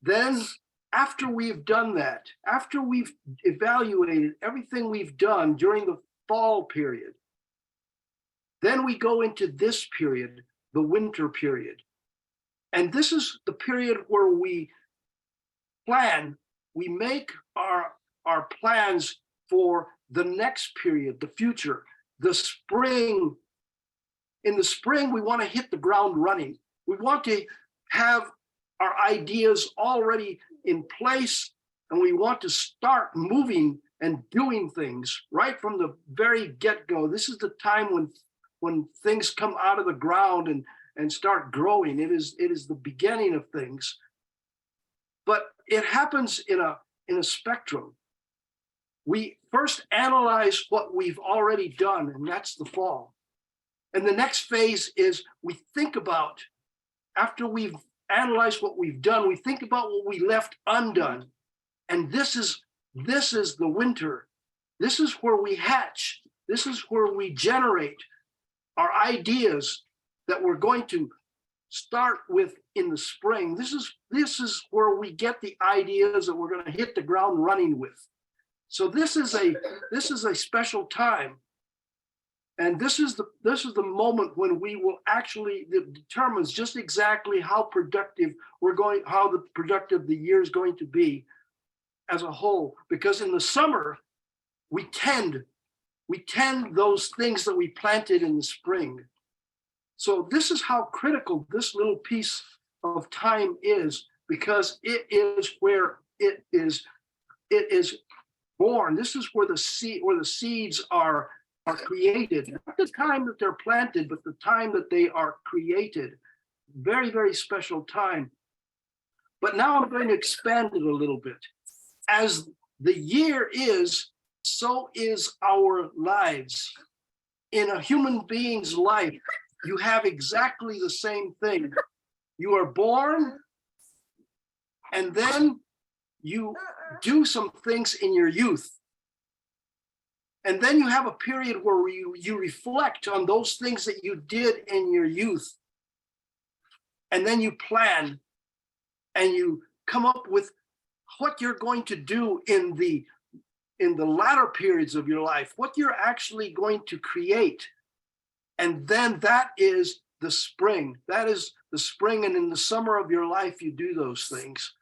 then after we've done that, after we've evaluated everything we've done during the fall period, then we go into this period, the winter period. And this is the period where we plan, we make our plans for the next period, the future, the spring. In the spring, we want to hit the ground running. We want to have our ideas already in place, and we want to start moving and doing things right from the very get-go. This is the time when things come out of the ground and start growing. It is the beginning of things. But it happens in a spectrum. We first analyze what we've already done, and that's the fall. And the next phase is we think about, after we've analyze what we've done. We think about what we left undone. And this is the winter. This is where we hatch. This is where we generate our ideas that we're going to start with in the spring. This is where we get the ideas that we're going to hit the ground running with. So this is a special time. And this is the moment when we will actually, that determines just exactly how productive the year is going to be as a whole. Because in the summer, we tend those things that we planted in the spring. So this is how critical this little piece of time is, because it is where it is born. This is where the seeds are created. Not the time that they're planted, but the time that they are created. Very, very special time. But now I'm going to expand it a little bit. As the year is, so is our lives. In a human being's life, you have exactly the same thing. You are born, and then you do some things in your youth. And then you have a period where you reflect on those things that you did in your youth. And then you plan and you come up with what you're going to do in the latter periods of your life, what you're actually going to create. And then that is the spring. That is the spring. And in the summer of your life, you do those things.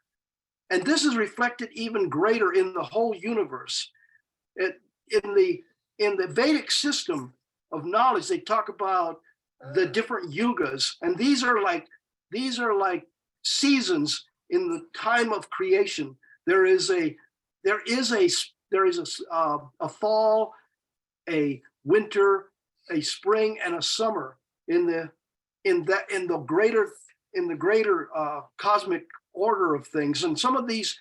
And this is reflected even greater in the whole universe. In the Vedic system of knowledge, they talk about the different yugas, and these are like seasons in the time of creation. There is a fall, a winter, a spring, and a summer in the greater cosmic order of things. And some of these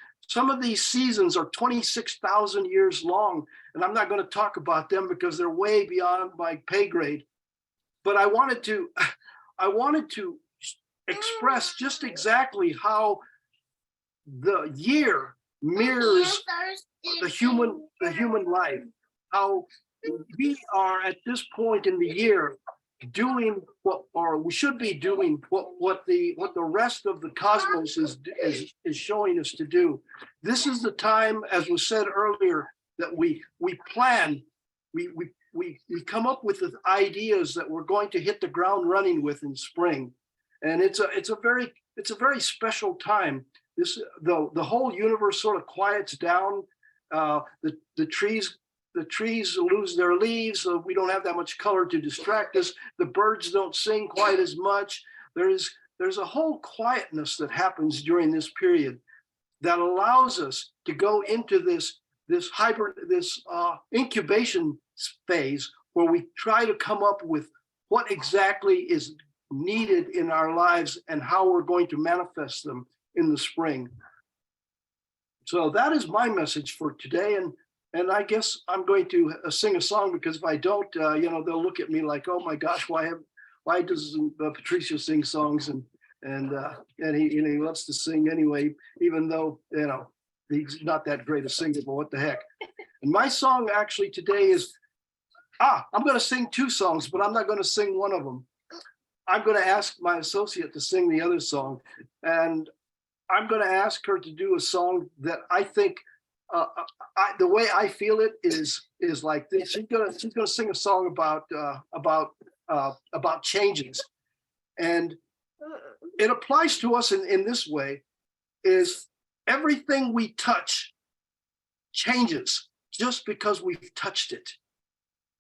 seasons are 26,000 years long, and I'm not going to talk about them because they're way beyond my pay grade. But I wanted to express just exactly how the year mirrors the human life. How we are at this point in the year doing we should be doing what the rest of the cosmos is showing us to do. This is the time, as was said earlier, that we plan, we come up with the ideas that we're going to hit the ground running with in spring, and it's a very special time. The whole universe sort of quiets down. The trees lose their leaves, so we don't have that much color to distract us. The birds don't sing quite as much. There's a whole quietness that happens during this period that allows us to go into this incubation phase, where we try to come up with what exactly is needed in our lives and how we're going to manifest them in the spring. So that is my message for today. And I guess I'm going to sing a song, because if I don't, they'll look at me like, oh my gosh, why doesn't Patricio sing songs? And he loves to sing anyway, even though, he's not that great a singer, but what the heck. And my song actually today is, I'm going to sing two songs, but I'm not going to sing one of them. I'm going to ask my associate to sing the other song. And I'm going to ask her to do a song that I think, the way I feel it is like this. She's gonna sing a song about changes, and it applies to us in this way: is everything we touch changes just because we've touched it.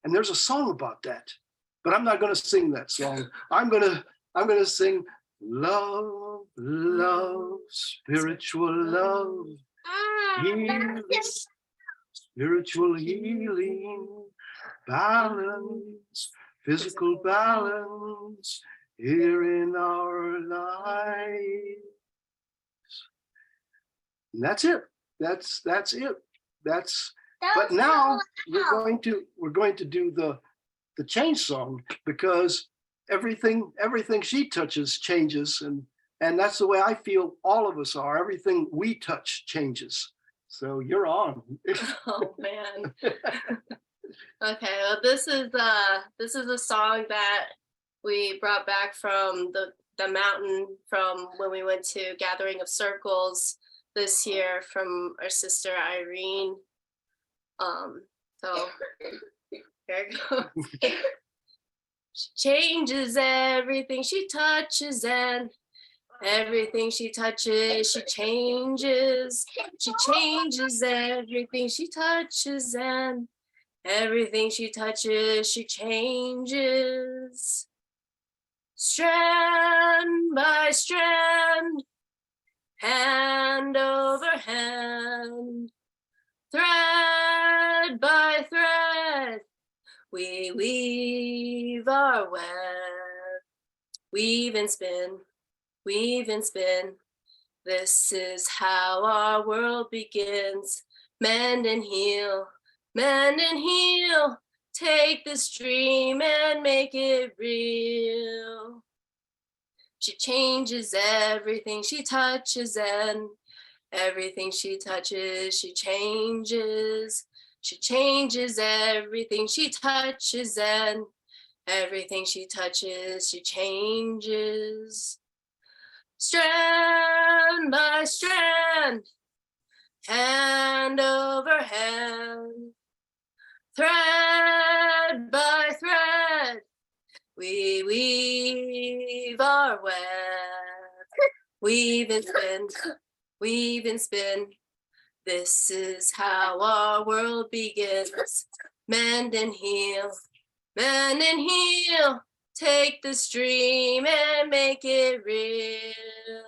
And there's a song about that, but I'm not going to sing that song. I'm gonna sing love, love, spiritual love. Healing, spiritual healing, balance, physical balance here in our lives. And that's it. That's it. But now we're going to do the change song, because everything she touches changes, And that's the way I feel all of us are. Everything we touch changes. So you're on. Oh man. Okay, well this is a song that we brought back from the mountain from when we went to Gathering of Circles this year from our sister Irene. So here it goes. She changes everything she touches, and everything she touches, she changes. She changes everything she touches, and everything she touches, she changes. Strand by strand, hand over hand, thread by thread, we weave our web. Weave and spin, weave and spin. This is how our world begins. Mend and heal, mend and heal. Take this dream and make it real. She changes everything she touches, and everything she touches, she changes. She changes everything she touches, and everything she touches, she changes. Strand by strand, hand over hand, thread by thread, we weave our web. Weave and spin, weave and spin. This is how our world begins. Mend and heal, mend and heal. Take this dream and make it real.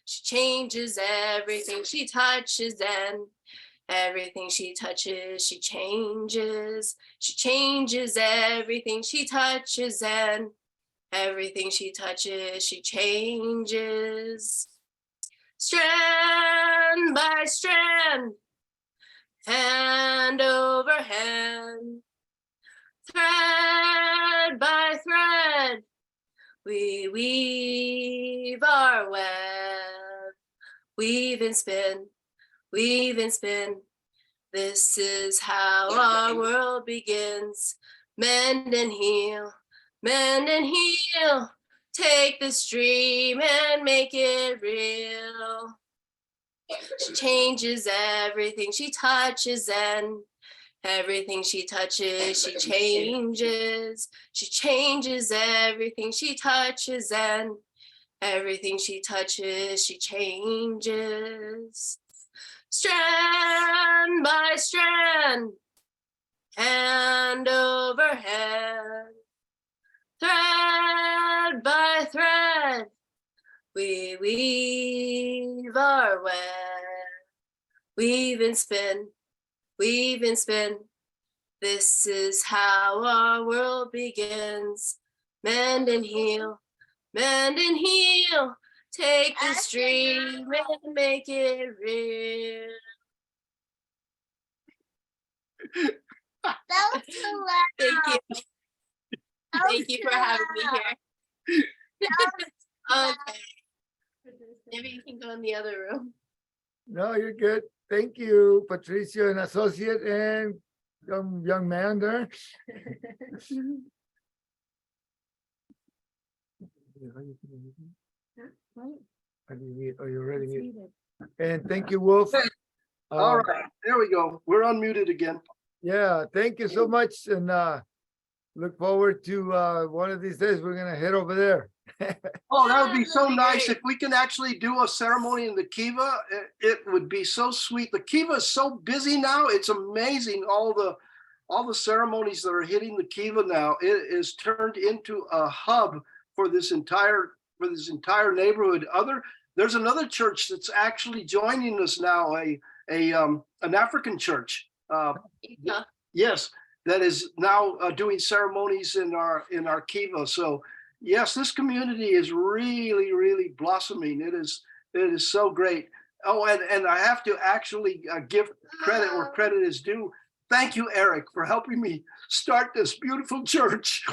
She changes everything she touches, and everything she touches, she changes. She changes everything she touches, and everything she touches, she changes. Strand by strand, hand over hand, thread by thread, we weave our web. Weave and spin, weave and spin. This is how our world begins. Mend and heal, mend and heal. Take this dream and make it real. She changes everything she touches, and everything she touches, she changes. She changes everything she touches, and everything she touches, she changes. Strand by strand, hand over hand, thread by thread, we weave our web. Weave and spin, weave and spin. This is how our world begins. Mend and heal, mend and heal. Take this dream and make it real. Thank you. Thank you for having me here. Okay. Maybe you can go in the other room. No, you're good. Thank you, Patricia, an associate and young man there. Are you ready? And thank you, Wolf. All right, there we go. We're unmuted again. Yeah, thank you so much, and look forward to one of these days. We're gonna head over there. Oh, that would be so That'd be nice great. if we can actually do a ceremony in the Kiva. It would be so sweet. The Kiva is so busy now. It's amazing all the ceremonies that are hitting the Kiva now. It is turned into a hub for this entire neighborhood. There's another church that's actually joining us now, an African church. Yeah. Yes, that is now doing ceremonies in our Kiva. So yes, this community is really, really blossoming. It is so great. Oh, and I have to actually give credit where credit is due. Thank you, Eric, for helping me start this beautiful church.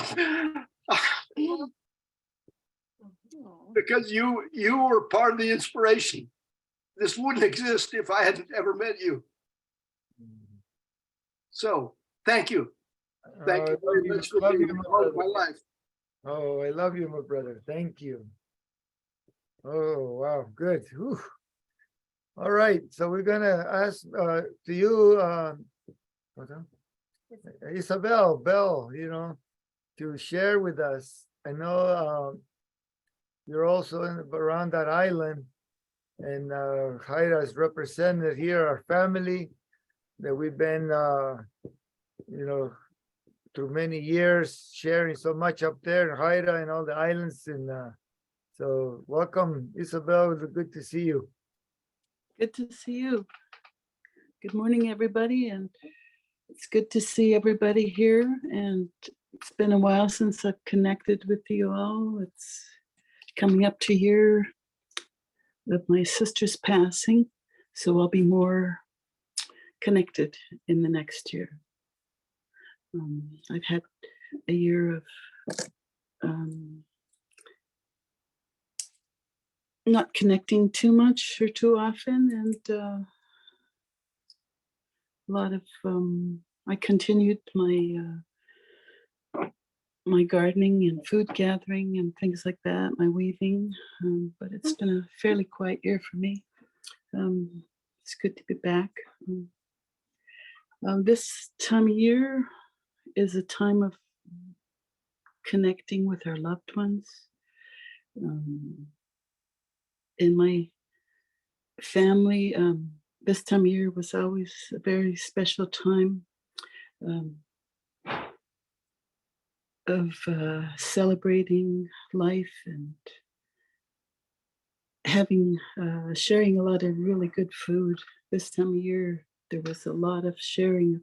because you were part of the inspiration. This wouldn't exist if I hadn't ever met you. So thank you. Thank Oh, you very much for love being you, my a part of my brother. life. Oh, I love you, my brother. Thank you. Oh, wow, good. Whew. All right, so we're gonna ask to you, what's that? Isabel, Bell, to share with us. I know you're also around that island, and Jaira is represented here, our family that we've been, through many years sharing so much up there, Jaira and all the islands, and so welcome, Isabel. It's good to see you. Good to see you. Good morning, everybody, and it's good to see everybody here. And it's been a while since I've connected with you all. It's coming up to a year of my sister's passing, so I'll be more connected in the next year. I've had a year of not connecting too much or too often, and a lot of I continued my gardening and food gathering and things like that, my weaving, but it's been a fairly quiet year for me. It's good to be back. This time of year is a time of connecting with our loved ones. In my family, this time of year was always a very special time of celebrating life and having sharing a lot of really good food. This time of year, there was a lot of sharing of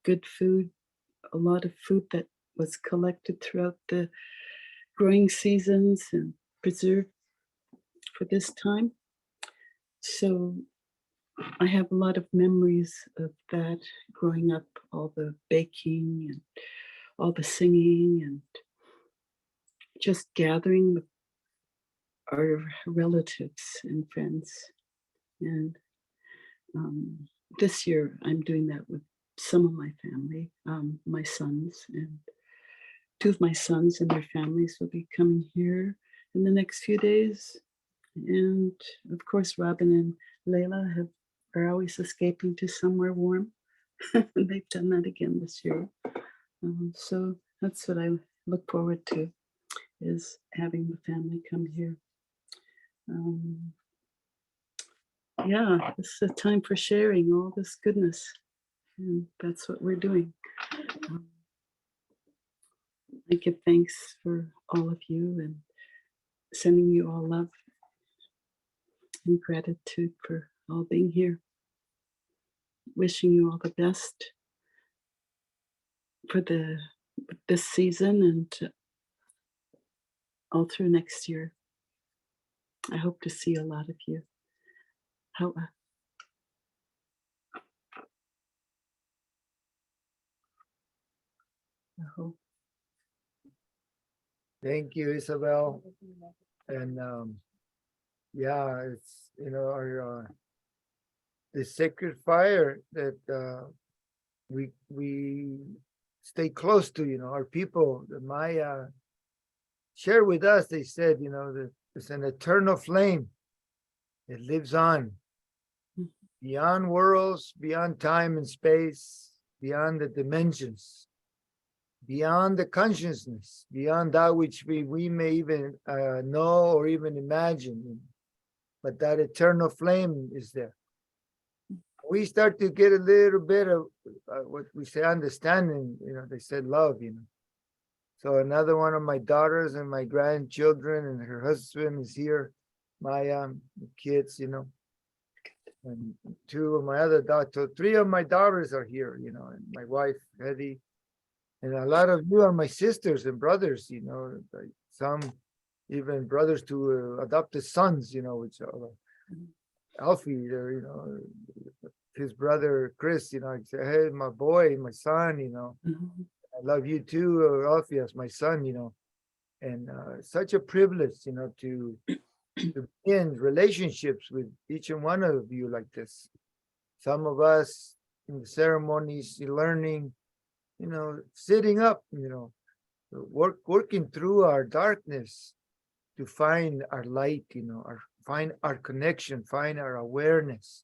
good food, a lot of food that was collected throughout the growing seasons and preserved for this time. So I have a lot of memories of that growing up, all the baking and all the singing and just gathering with our relatives and friends. And this year I'm doing that with some of my family, my sons, and two of my sons and their families will be coming here in the next few days. And of course, Robin and Layla are always escaping to somewhere warm. They've done that again this year. So that's what I look forward to, is having the family come here. Yeah, this is a time for sharing all this goodness, and that's what we're doing. I give thanks for all of you and sending you all love and gratitude for all being here. Wishing you all the best for this season and all through next year. I hope to see a lot of you. How I hope. Thank you, Isabel. And yeah, it's our the sacred fire that we stay close to. Our people, the Maya, share with us. They said, that it's an eternal flame. It lives on beyond worlds, beyond time and space, beyond the dimensions, beyond the consciousness, beyond that which we may even know or even imagine. But that eternal flame is there. We start to get a little bit of what we say understanding, they said love, So another one of my daughters and my grandchildren and her husband is here, my kids, and two of my other daughters, three of my daughters are here, and my wife, Eddie. And a lot of you are my sisters and brothers, like some even brothers to adopted sons, which are Alfie, his brother Chris, I say, hey, my boy, my son, I love you too, Alfie, as my son, And such a privilege, to begin relationships with each and one of you like this. Some of us in the ceremonies, learning, sitting up, working through our darkness to find our light, find our connection, find our awareness,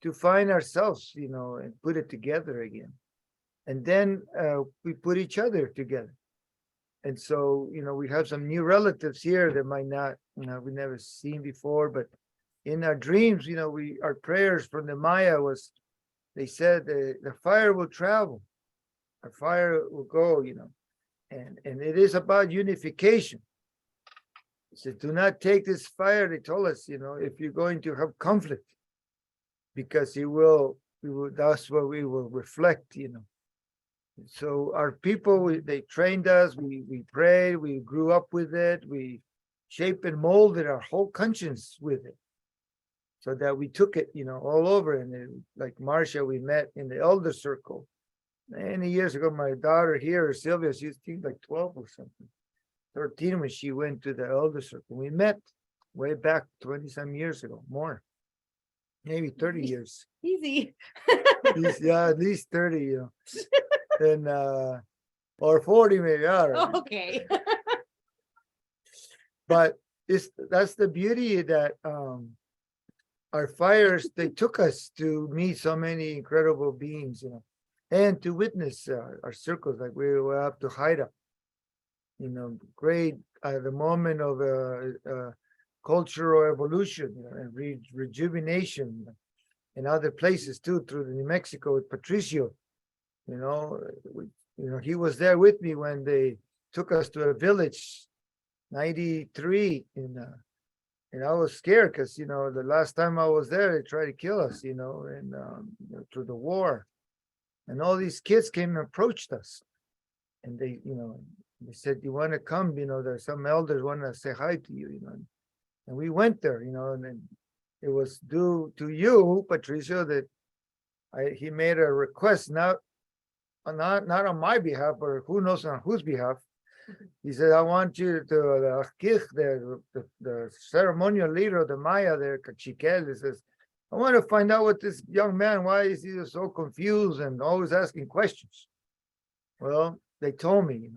to find ourselves, and put it together again. And then we put each other together. And so, we have some new relatives here that might not, we never seen before, but in our dreams, our prayers from the Maya was, they said the fire will travel, our fire will go, and it is about unification. He said, do not take this fire. They told us, if you're going to have conflict, because that's what we will reflect, So our people, they trained us, we prayed, we grew up with it, we shaped and molded our whole conscience with it. So that we took it, all over. And like Marcia, we met in the elder circle. Many years ago, my daughter here, Sylvia, she was like 12 or something, 13 when she went to the elder circle. We met way back 20 some years ago, more, maybe 30 years. Easy. Yeah, at least 30, and or 40 maybe, I don't know. Okay. But that's the beauty that our fires, they took us to meet so many incredible beings, and to witness our circles, like we were up to Haida, great the moment of cultural evolution, and rejuvenation, in other places too, through New Mexico with Patricio. He was there with me when they took us to a village, 93, and I was scared because, the last time I was there, they tried to kill us, and through the war. And all these kids came and approached us. And they said, you want to come? There's some elders want to say hi to you, And we went there, and then it was due to you, Patricio, that he made a request, not on my behalf, or who knows on whose behalf. He said, I want you to, the ceremonial leader of the Maya there, Cachiquel, he says, I want to find out what this young man, why is he so confused and always asking questions? Well, they told me,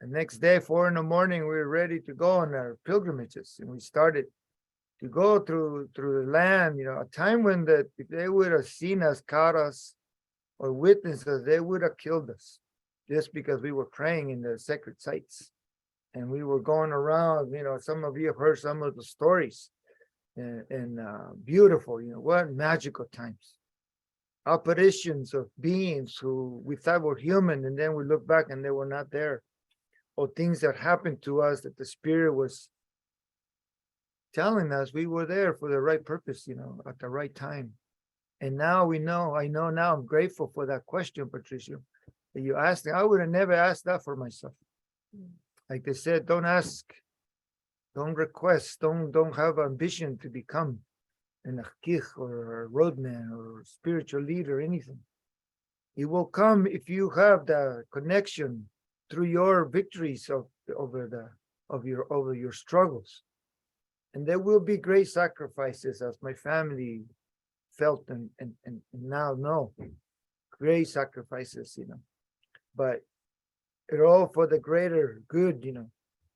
The next day, 4 a.m, we were ready to go on our pilgrimages, and we started to go through the land, a time when if they would have seen us, caught us, or witnessed us, they would have killed us, just because we were praying in the sacred sites. And we were going around, some of you have heard some of the stories, and beautiful, what magical times. Apparitions of beings who we thought were human, and then we look back and they were not there. Or things that happened to us that the spirit was telling us we were there for the right purpose, at the right time. And now I know now, I'm grateful for that question, Patricia, that you asked me. I would have never asked that for myself. Like they said, don't ask, don't request, don't have ambition to become an achkich or a roadman or a spiritual leader, anything. It will come if you have the connection through your victories over your struggles. And there will be great sacrifices, as my family felt and now know. Great sacrifices, but it all for the greater good,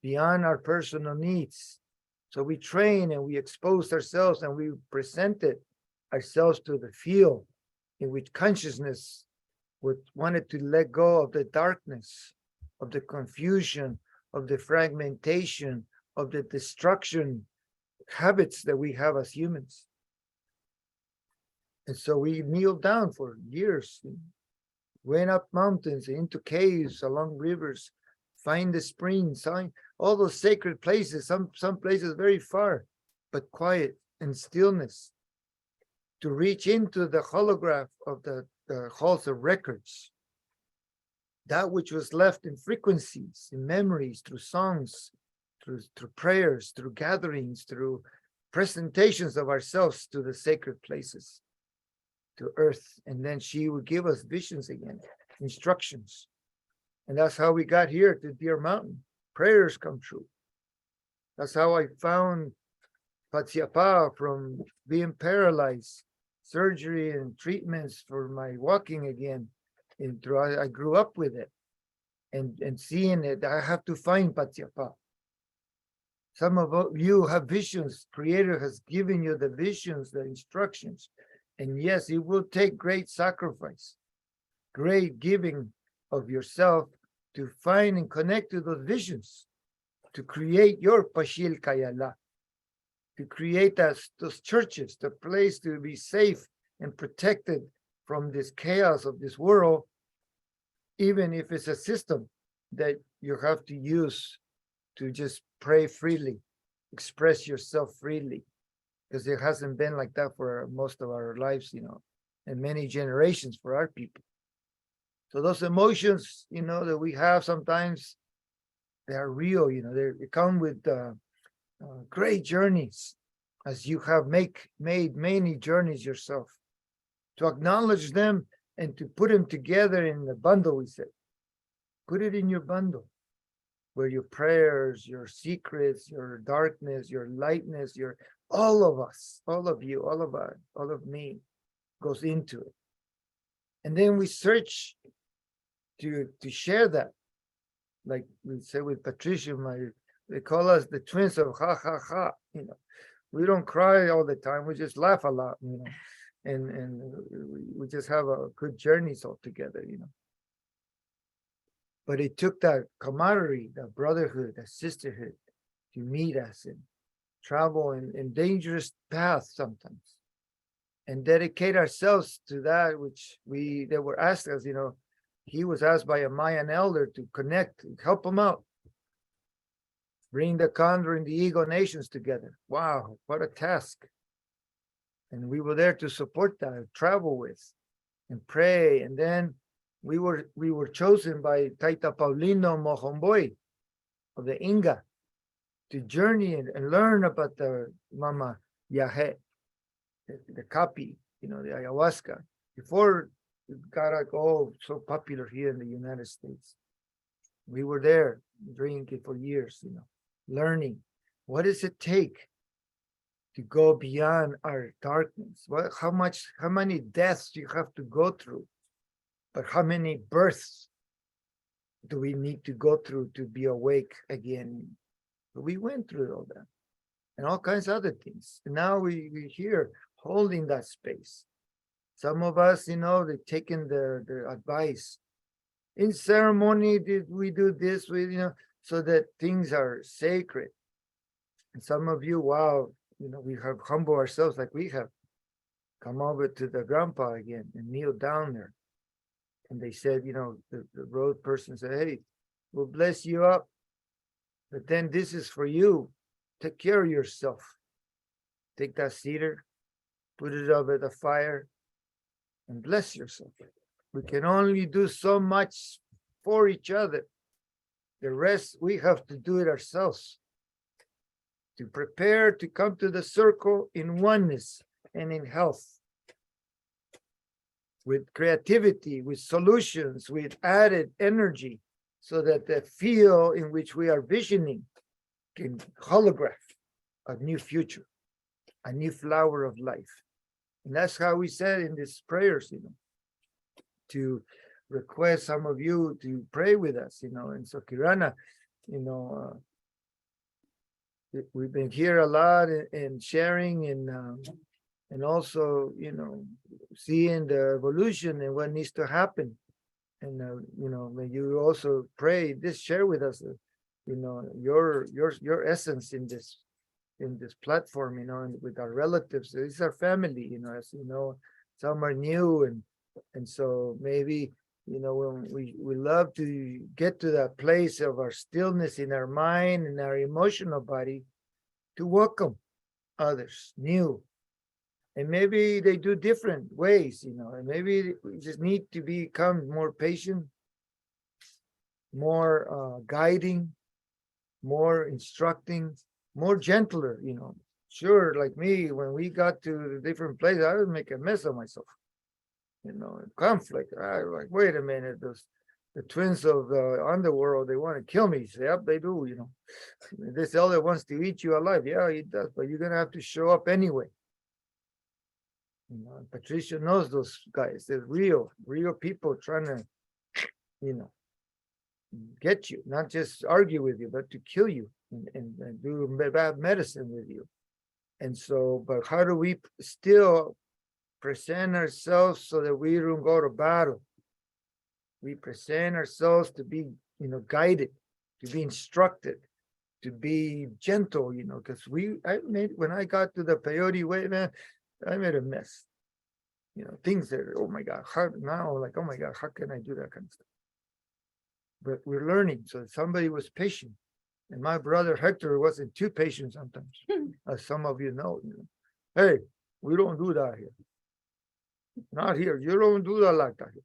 beyond our personal needs. So we train and we expose ourselves and we presented ourselves to the field in which consciousness wanted to let go of the darkness, of the confusion, of the fragmentation, of the destruction habits that we have as humans. And so we kneeled down for years, went up mountains, into caves, along rivers, find the springs, find all those sacred places, some places very far, but quiet and stillness, to reach into the holograph of the halls of records, that which was left in frequencies, in memories, through songs, through prayers, through gatherings, through presentations of ourselves to the sacred places, to earth. And then she would give us visions again, instructions. And that's how we got here to Deer Mountain, prayers come true. That's how I found Patsiapa from being paralyzed, surgery and treatments for my walking again. And I grew up with it and seeing it. I have to find Patsiapa. Some of you have visions. Creator has given you the visions, the instructions. And yes, it will take great sacrifice, great giving of yourself to find and connect to those visions, to create your Pashil Kayala, to create those churches, the place to be safe and protected from this chaos of this world, even if it's a system that you have to use to just pray freely, express yourself freely, because it hasn't been like that for most of our lives, and many generations for our people. So those emotions, that we have sometimes, they are real, they come with great journeys, as you have made many journeys yourself, to acknowledge them and to put them together in the bundle, we said. Put it in your bundle, where your prayers, your secrets, your darkness, your lightness, all of us, all of you, all of me goes into it. And then we search to share that. Like we say with Patricia, they call us the twins of ha ha ha. We don't cry all the time. We just laugh a lot, and we just have a good journeys all together, But it took that camaraderie, that brotherhood, that sisterhood to meet us and travel in dangerous paths sometimes and dedicate ourselves to that which they were asked us, he was asked by a Mayan elder to connect, help him out. Bring the Condor and the Eagle nations together. Wow, what a task. And we were there to support that, travel with and pray. And then we were chosen by Taita Paulino Mohomboy of the Inga to journey and learn about the Mama Yahe, the Kapi, the ayahuasca, before it got all so popular here in the United States. We were there drinking for years, learning what does it take to go beyond our darkness. How many deaths do you have to go through? But how many births do we need to go through to be awake again? We went through all that and all kinds of other things. And now we're here holding that space. Some of us, they've taken the advice. In ceremony, did we do this? So that things are sacred. And some of you, wow, we have humbled ourselves like we have come over to the grandpa again and kneel down there. And they said, the road person said, hey, we'll bless you up. But then this is for you. Take care of yourself. Take that cedar, put it over the fire, and bless yourself. We can only do so much for each other. The rest, we have to do it ourselves. To prepare to come to the circle in oneness and in health. With creativity, with solutions, with added energy, so that the field in which we are visioning can holograph a new future, a new flower of life. And that's how we said in these prayers, to request some of you to pray with us, in Sokirana, we've been here a lot and sharing and also, seeing the evolution and what needs to happen. And, may you also pray, share with us, your essence in this platform, and with our relatives. This is our family, as you know, some are new and so maybe, when we love to get to that place of our stillness in our mind and our emotional body to welcome others new. And maybe they do different ways, and maybe we just need to become more patient, more guiding, more instructing, more gentler, Sure, like me, when we got to the different places, I would make a mess of myself, conflict. I was like, wait a minute, the twins of the underworld, they want to kill me. Say, yep, they do, you know. This elder wants to eat you alive. Yeah, he does, but you're gonna have to show up anyway. You know, and Patricia knows those guys. They're real people trying to, you know, get you, not just argue with you, but to kill you and do bad medicine with you. And so, but how do we still present ourselves so that we don't go to battle? We present ourselves to be, you know, guided, to be instructed, to be gentle, you know, because when I got to the peyote way, man, I made a mess. You know, things that, oh my God, how now, like, oh my God, how can I do that kind of stuff? But we're learning. So somebody was patient. And my brother Hector wasn't too patient sometimes, as some of you know. Hey, we don't do that here. Not here. You don't do that like that here.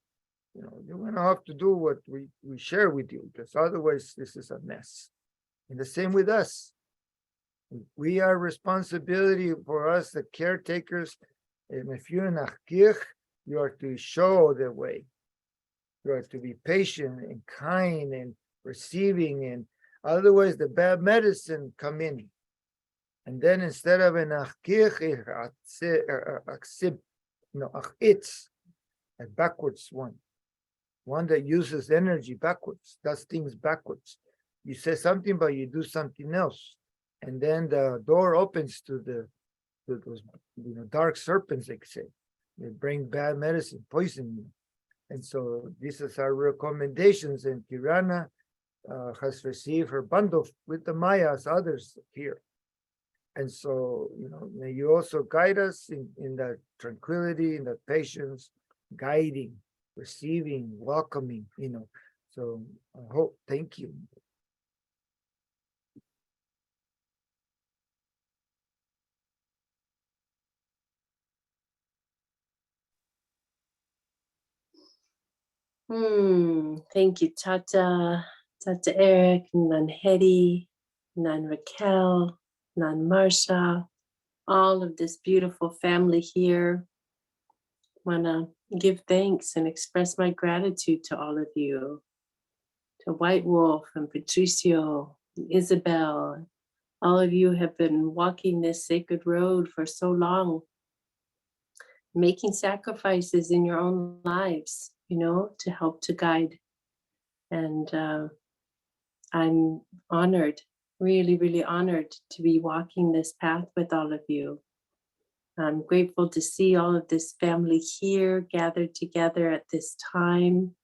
You know, you're gonna have to do what we share with you, because otherwise this is a mess. And the same with us. We are responsibility for us, the caretakers. And if you're in Achkich, you are to show the way. You are to be patient and kind and receiving, and otherwise the bad medicine come in. And then instead of an Achkich, it's a backwards one that uses energy backwards, does things backwards. You say something, but you do something else. And then the door opens to those, you know, dark serpents, they say. They bring bad medicine, poison. And so this is our recommendations. And Kirana has received her bundle with the Mayas, others here. And so, you know, may you also guide us in that tranquility, in that patience, guiding, receiving, welcoming, you know. So I hope, thank you. Thank you, Tata Eric, Nan Hetty, Nan Raquel, Nan Marsha, all of this beautiful family here. Wanna give thanks and express my gratitude to all of you, to White Wolf and Patricio, and Isabel. All of you have been walking this sacred road for so long, making sacrifices in your own lives, you know, to help to guide. And I'm honored, really, really honored to be walking this path with all of you. I'm grateful to see all of this family here gathered together at this time.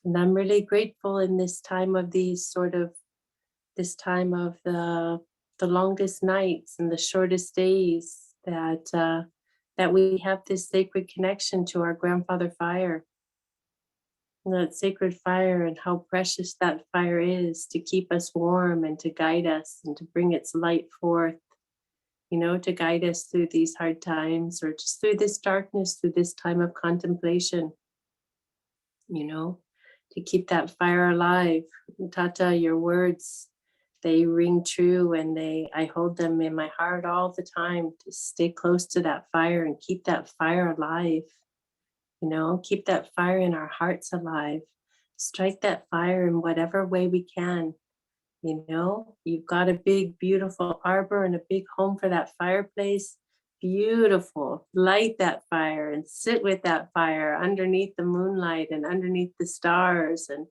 And I'm really grateful in this time of this time of the longest nights and the shortest days that we have this sacred connection to our grandfather fire. And that sacred fire, and how precious that fire is to keep us warm and to guide us and to bring its light forth, you know, to guide us through these hard times or just through this darkness, through this time of contemplation, you know, to keep that fire alive. Tata, your words, they ring true, and I hold them in my heart all the time, to stay close to that fire and keep that fire alive. You know, keep that fire in our hearts alive. Strike that fire in whatever way we can. You know, you've got a big, beautiful arbor and a big home for that fireplace. Beautiful. Light that fire and sit with that fire underneath the moonlight and underneath the stars and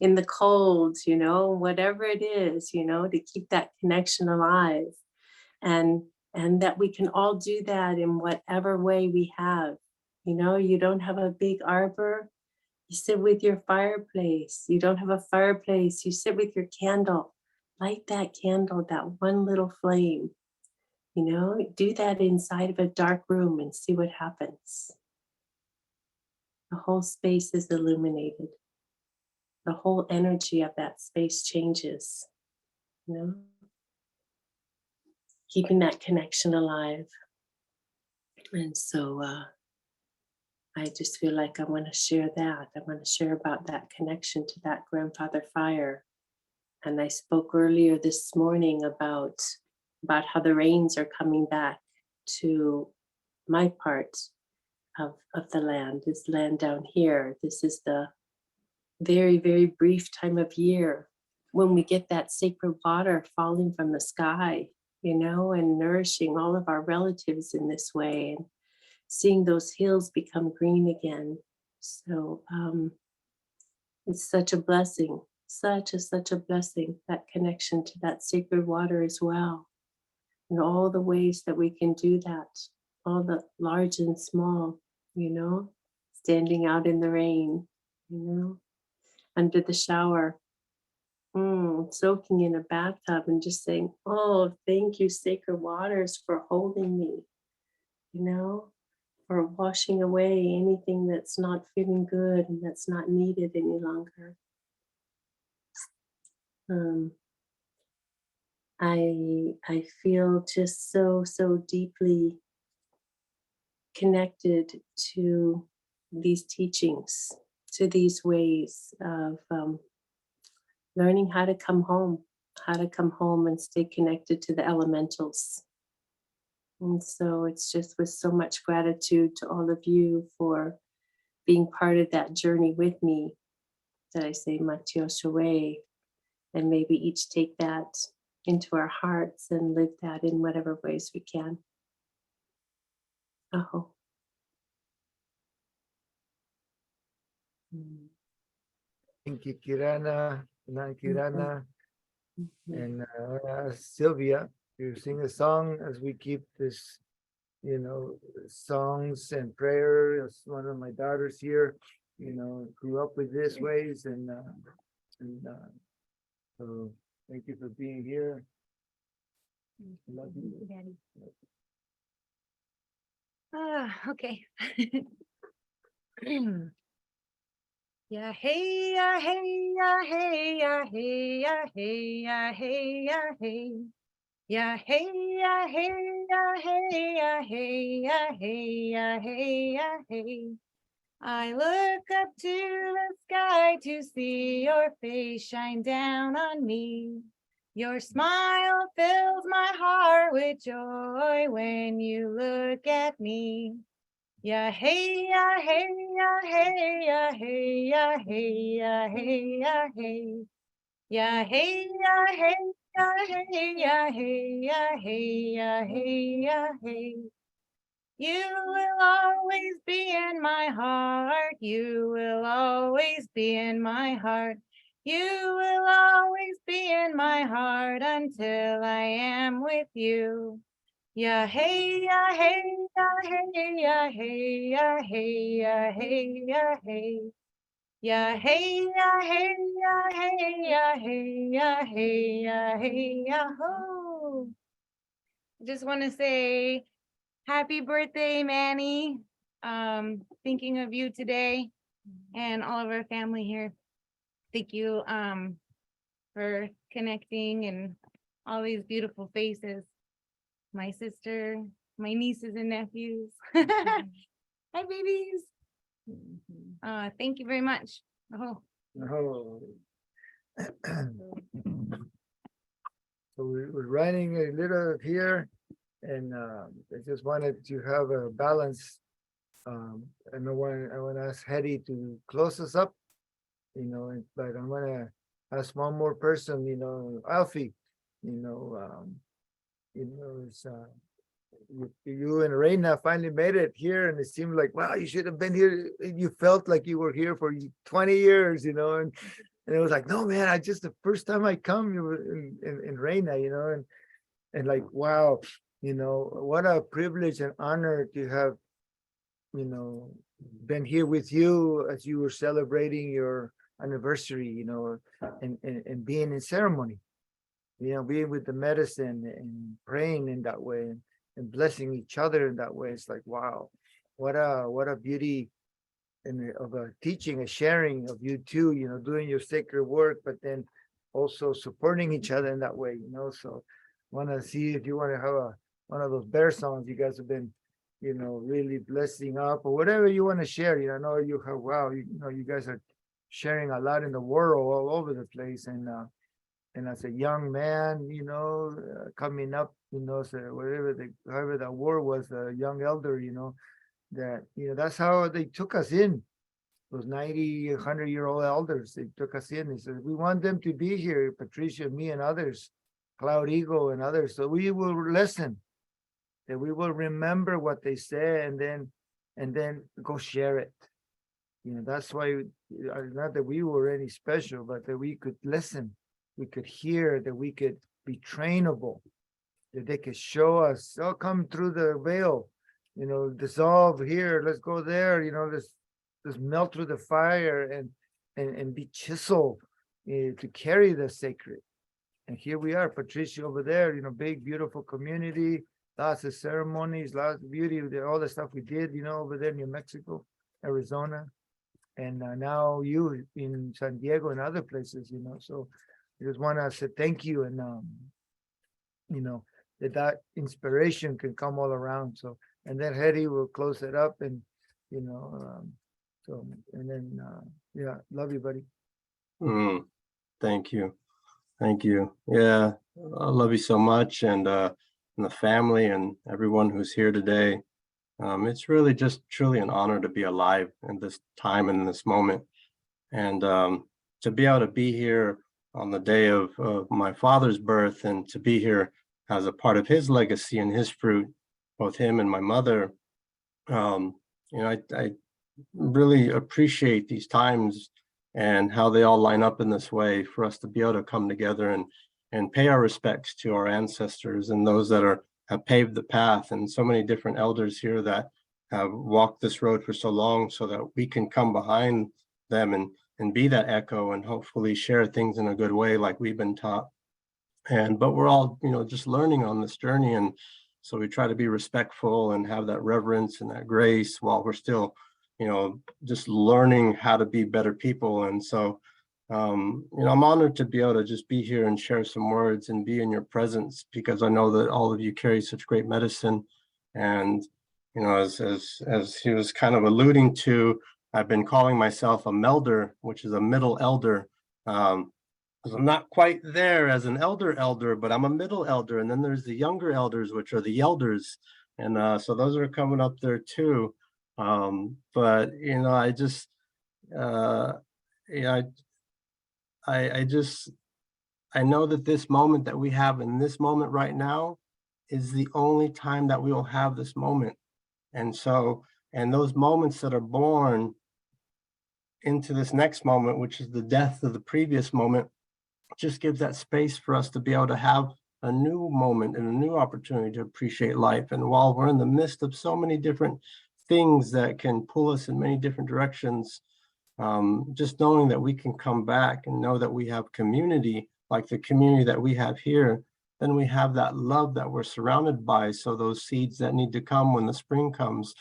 in the cold, you know, whatever it is, you know, to keep that connection alive. And that we can all do that in whatever way we have. You know, you don't have a big arbor, you sit with your fireplace. You don't have a fireplace, you sit with your candle. Light that candle, that one little flame. You know, do that inside of a dark room and see what happens. The whole space is illuminated. The whole energy of that space changes. You know, keeping that connection alive. And so I just feel like I want to share that. I want to share about that connection to that grandfather fire. And I spoke earlier this morning about how the rains are coming back to my part of the land, this land down here. This is the very, very brief time of year when we get that sacred water falling from the sky, and nourishing all of our relatives in this way, and seeing those hills become green again. So it's such a blessing, such a blessing, that connection to that sacred water as well. And all the ways that we can do that, all the large and small, standing out in the rain, under the shower, soaking in a bathtub and just saying, oh, thank you, sacred waters, for holding me, for washing away anything that's not feeling good and that's not needed any longer. I feel just so deeply connected to these teachings, to these ways of learning how to come home and stay connected to the elementals. And so it's just with so much gratitude to all of you for being part of that journey with me that I say Matio Shaway, and maybe each take that into our hearts and live that in whatever ways we can. Aho. Thank you, Kirana, and Sylvia, you sing a song as we keep this, songs and prayer. As one of my daughters here, grew up with these ways, and so thank you for being here. Love you. Daddy. Okay. Yeah, hey, yeah, hey, yeah, hey, yeah, hey, yeah, hey, yeah, hey, yeah, hey. Yeah, hey, yeah, hey, yeah, hey, yeah, hey, yeah, hey, yeah, hey, yeah, hey. I look up to the sky to see your face shine down on me. Your smile fills my heart with joy when you look at me. Yeah, hey, yeah, hey, yeah, hey, yeah, hey, yeah, hey, yeah, hey, yeah, hey. Yeah, hey, yeah, hey, yeah, hey, yeah, hey, yeah, hey, yeah, hey, yeah, hey. You will always be in my heart. You will always be in my heart. You will always be in my heart until I am with you. Yeah, hey, yeah, hey, yeah, hey, yeah, hey, yeah, hey, yeah, hey, yeah, hey. Yeah, hey, yeah, hey, yeah, hey, yeah, hey, yeah, hey, yeah, hey, yeah, ho. I just want to say happy birthday, Manny. Thinking of you today and all of our family here. Thank you for connecting and all these beautiful faces. My sister, my nieces and nephews. Hi, babies. Thank you very much. Oh. Oh. So we're running a little here, and I just wanted to have a balance. And I want to ask Hetty to close us up, but I'm gonna ask one more person, Alfie, it's, you and Reina finally made it here, and it seemed like, wow, you should have been here. You felt like you were here for 20 years, and it was like, no, man, I just, the first time I come, you were in Reina, and like, wow, what a privilege and honor to have, been here with you as you were celebrating your anniversary, and being in ceremony, being with the medicine and praying in that way, and blessing each other in that way. It's like, wow, what a beauty of a teaching, a sharing of you two, doing your sacred work, but then also supporting each other in that way, so want to see if you want to have one of those bear songs you guys have been, really blessing up, or whatever you want to share. I know you have, wow, you guys are sharing a lot in the world all over the place, and as a young man, coming up, so however that word was, a young elder, that's how they took us in, those 90, 100-year-old elders. They took us in. They said, we want them to be here, Patricia, me and others, Cloud Eagle and others. So we will listen, that we will remember what they said and then go share it. That's why, not that we were any special, but that we could listen, we could hear, that we could be trainable, that they could show us, oh, come through the veil, dissolve here, let's go there, let's melt through the fire and be chiseled to carry the sacred. And here we are, Patricia over there, big, beautiful community, lots of ceremonies, lots of beauty, all the stuff we did, over there in New Mexico, Arizona. And now you in San Diego and other places, so I just want to say thank you. And, that inspiration can come all around. So, and then Hetty will close it up and, so, and then, yeah, love you, buddy. Thank you. Thank you. Yeah, I love you so much. And the family and everyone who's here today. It's really just truly an honor to be alive in this time and this moment. And to be able to be here on the day of my father's birth and to be here as a part of his legacy and his fruit, both him and my mother. I really appreciate these times and how they all line up in this way for us to be able to come together and pay our respects to our ancestors and those that have paved the path, and so many different elders here that have walked this road for so long, so that we can come behind them and be that echo and hopefully share things in a good way like we've been taught. But we're all, just learning on this journey. And so we try to be respectful and have that reverence and that grace while we're still, just learning how to be better people. And so, I'm honored to be able to just be here and share some words and be in your presence, because I know that all of you carry such great medicine. And, as he was kind of alluding to, I've been calling myself a melder, which is a middle elder. Because I'm not quite there as an elder, but I'm a middle elder. And then there's the younger elders, which are the elders. And so those are coming up there too. But, I just, I know that this moment that we have in this moment right now is the only time that we will have this moment. And so, and those moments that are born into this next moment, which is the death of the previous moment, just gives that space for us to be able to have a new moment and a new opportunity to appreciate life. And while we're in the midst of so many different things that can pull us in many different directions, just knowing that we can come back and know that we have community, like the community that we have here, then we have that love that we're surrounded by. So those seeds that need to come when the spring comes,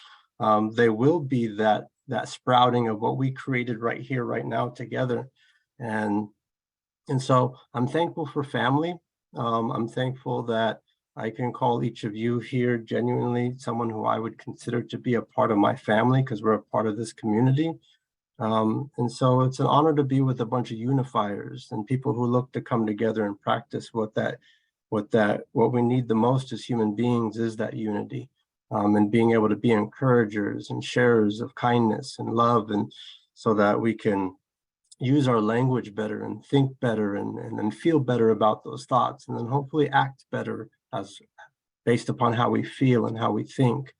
they will be that sprouting of what we created right here, right now together. And so I'm thankful for family. I'm thankful that I can call each of you here genuinely someone who I would consider to be a part of my family, because we're a part of this community. And so it's an honor to be with a bunch of unifiers and people who look to come together and practice what we need the most as human beings is that unity, and being able to be encouragers and sharers of kindness and love, and so that we can use our language better and think better and feel better about those thoughts, and then hopefully act better as based upon how we feel and how we think.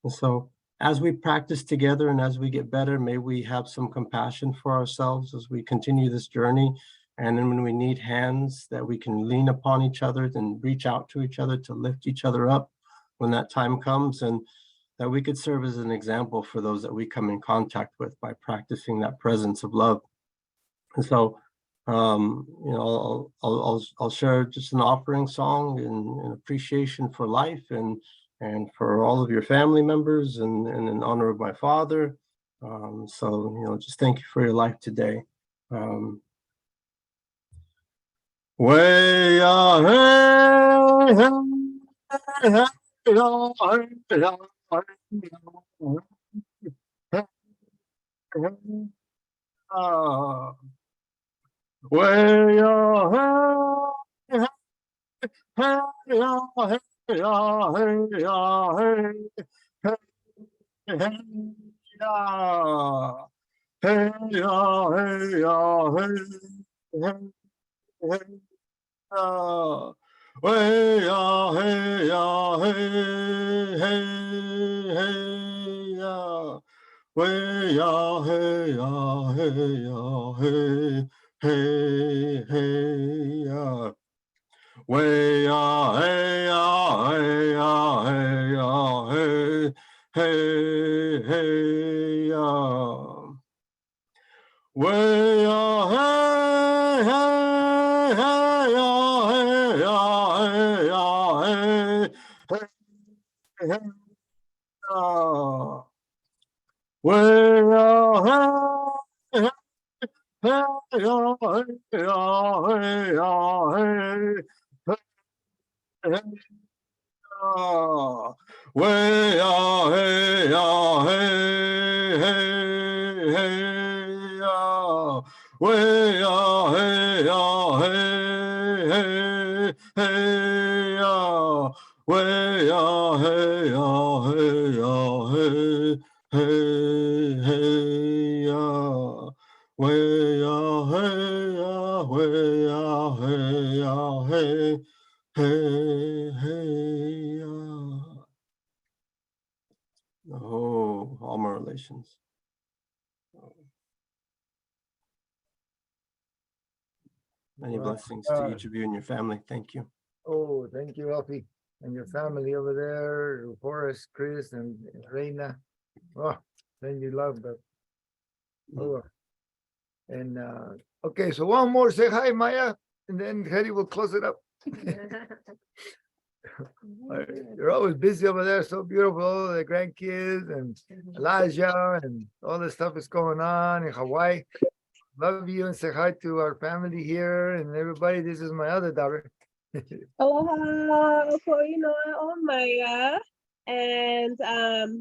And so as we practice together and as we get better, may we have some compassion for ourselves as we continue this journey. And then when we need hands, that we can lean upon each other and reach out to each other to lift each other up when that time comes, and that we could serve as an example for those that we come in contact with by practicing that presence of love. And so, I'll share just an offering song in appreciation for life and for all of your family members and in honor of my father. Just thank you for your life today. Way hey ya, hey ya, hey, hey, ya. Way ya, hey ya, hey, hey ya. Way ya, hey ya, hey ya, hey ya. Way ya, hey ya, hey ya, hey ya, hey ya. Way ya, hey, hey, hey ya, hey ya, hey ya, hey, hey ya. Way ya, hey, hey, hey ya, hey ya, hey ya, hey ya. Way ya, hey ya, hey ya. Way ya, hey ya, hey ya. Way ya, hey ya, hey ya. Way ya, hey ya, hey ya. Oh, all my relations. Many Wow. blessings to each of you and your family. Thank you. Oh, thank you, Elfie, and your family over there, Horace, Chris, and Reina. Oh, then you love that. Oh, and okay, so one more. Say hi, Maya, and then Hetty will close it up. You're always busy over there, so beautiful. The grandkids and Elijah and all this stuff is going on in Hawaii. Love you and say hi to our family here and everybody. This is my other daughter. Aloha, Koinoa, Maya. And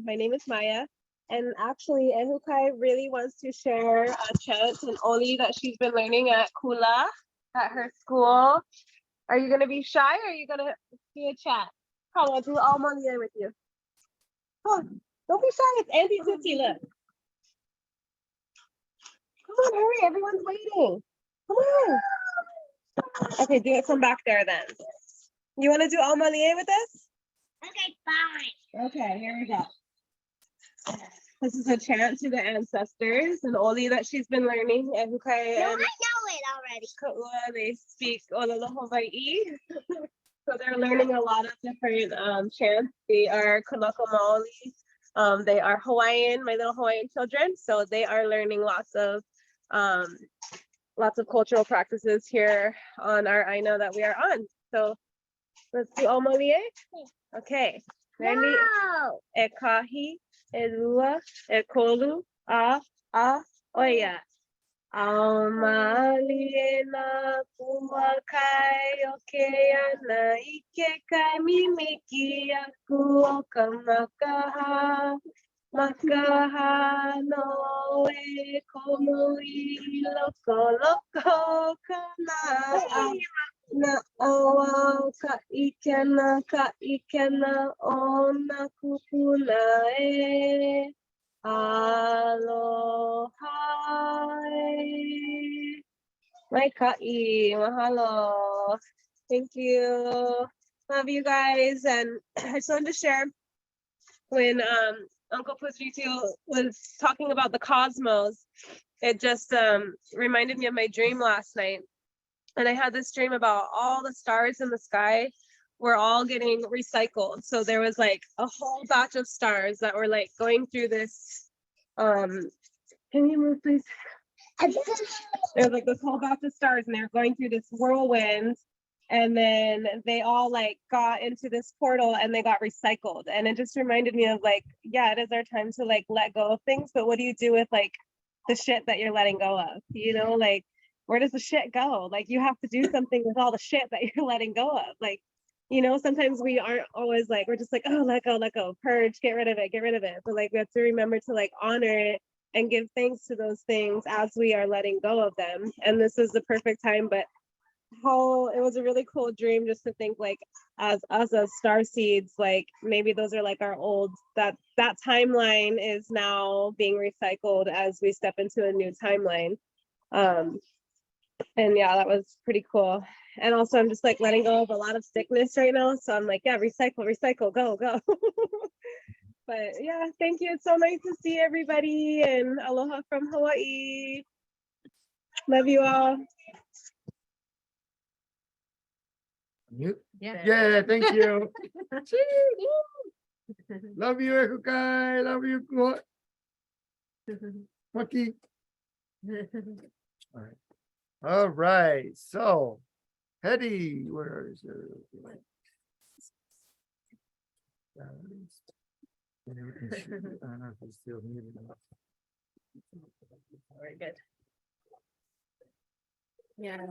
my name is Maya. And actually, Ehukai really wants to share a chant and Oli that she's been learning at Kula at her school. Are you going to be shy or are you going to do a chat? Come on, do all money with you. Come on, don't be shy. It's Auntie Tootsie, look. Come on, hurry. Everyone's waiting. Come on. Okay, do it from back there then. You want to do Almalie with us? Okay, fine. Okay, here we go. This is a chant to the ancestors and Oli that she's been learning. And no, I know it already. Kaua, they speak Olelo Hawaii. So they're learning a lot of different chants. They are Kanaka Maoli. They are Hawaiian, my little Hawaiian children. So they are learning lots of cultural practices here on our Aina that we are on. So let's do Almalie. Okay. Ready? No. E kahi, e lua, e kolu, a, oia. Almalie na kumakai o ke ana ike kai mimiki aku o ka makaha. Makaha no e komu I loko kana. Na awa ka ikena o na kupuna e aloha e. Mai ka'i, mahalo. Thank you. Love you guys. And I just wanted to share when Uncle Pusritu was talking about the cosmos, it just reminded me of my dream last night. And I had this dream about all the stars in the sky were all getting recycled. So there was like a whole batch of stars that were like going through this. Can you move, please? There's like this whole batch of stars and they're going through this whirlwind. And then they all like got into this portal and they got recycled. And it just reminded me of like, yeah, it is our time to like let go of things. But what do you do with like the shit that you're letting go of? You know, like, where does the shit go? Like, you have to do something with all the shit that you're letting go of. Like, you know, sometimes we aren't always like, we're just like, oh, let go, purge, get rid of it. But like, we have to remember to like honor it and give thanks to those things as we are letting go of them. And this is the perfect time. But how it was a really cool dream just to think like as us as star seeds, like maybe those are like our old, that timeline is now being recycled as we step into a new timeline. And yeah, that was pretty cool. And also I'm just like letting go of a lot of sickness right now. So I'm like, yeah, recycle, go. But yeah, thank you. It's so nice to see everybody, and aloha from Hawaii. Love you all. You, Yeah. yeah, thank you. Love you, Ekukai. Love you, Maki. All right. All right. So, Hetty, where is her? I don't know if it's still muted or not. Very good. Yeah.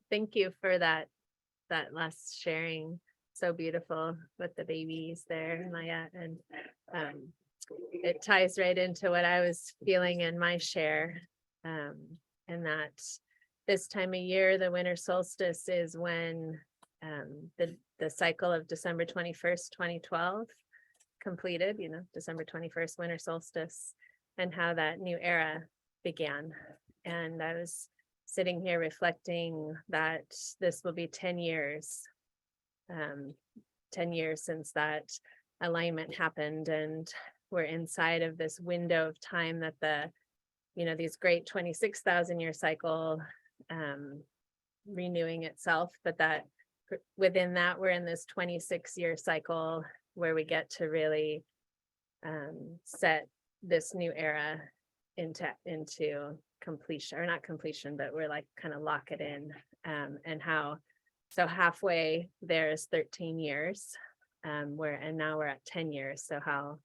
Thank you for that last sharing. So beautiful with the babies there, Maya, and it ties right into what I was feeling in my share. And that this time of year, the winter solstice is when the cycle of December 21st, 2012 completed, December 21st, winter solstice, and how that new era began. And I was sitting here reflecting that this will be 10 years, 10 years since that alignment happened. And we're inside of this window of time that these great 26,000 year cycle renewing itself, but that within that, we're in this 26-year cycle where we get to really set this new era into completion, or not completion, but we're like kind of lock it in. And so halfway there is 13 years, and now we're at 10 years. So how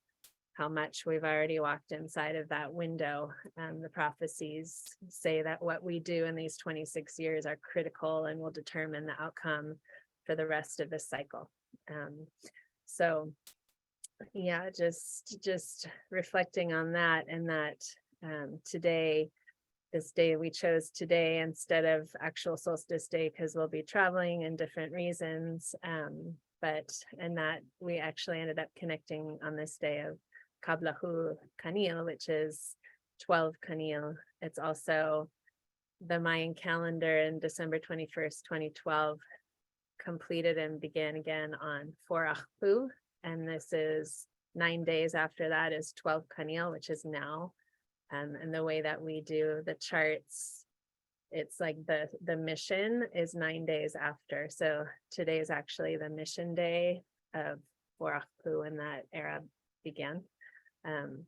much we've already walked inside of that window. The prophecies say that what we do in these 26 years are critical and will determine the outcome for the rest of the cycle. So yeah, just reflecting on that, and that today, this day we chose today instead of actual solstice day, because we'll be traveling in different reasons. And that we actually ended up connecting on this day of Kablahu Kanil, which is 12 Kanil. It's also the Mayan calendar, and December 21st, 2012 completed and began again on 4 Achpu. And this is 9 days after that is 12 Kanil, which is now. And the way that we do the charts, it's like the mission is 9 days after. So today is actually the mission day of 4 Achpu, and that era began. And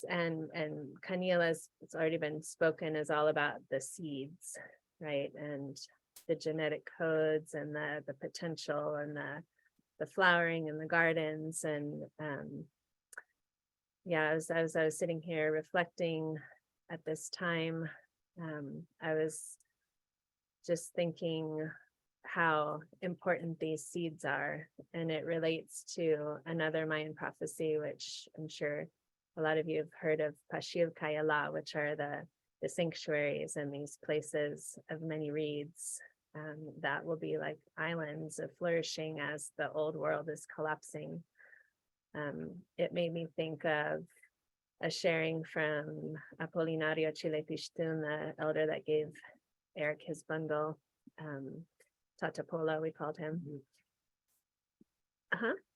Kanil, as it's already been spoken, is all about the seeds, right? And the genetic codes and the potential and the flowering and the gardens. And yeah, as I was sitting here reflecting at this time, I was just thinking how important these seeds are. And it relates to another Mayan prophecy, which I'm sure a lot of you have heard of, Pashil Kayala, which are the sanctuaries and these places of many reeds that will be like islands of flourishing as the old world is collapsing. It made me think of a sharing from Apolinario Chilepistun, the elder that gave Eric his bundle. Tatapola, we called him.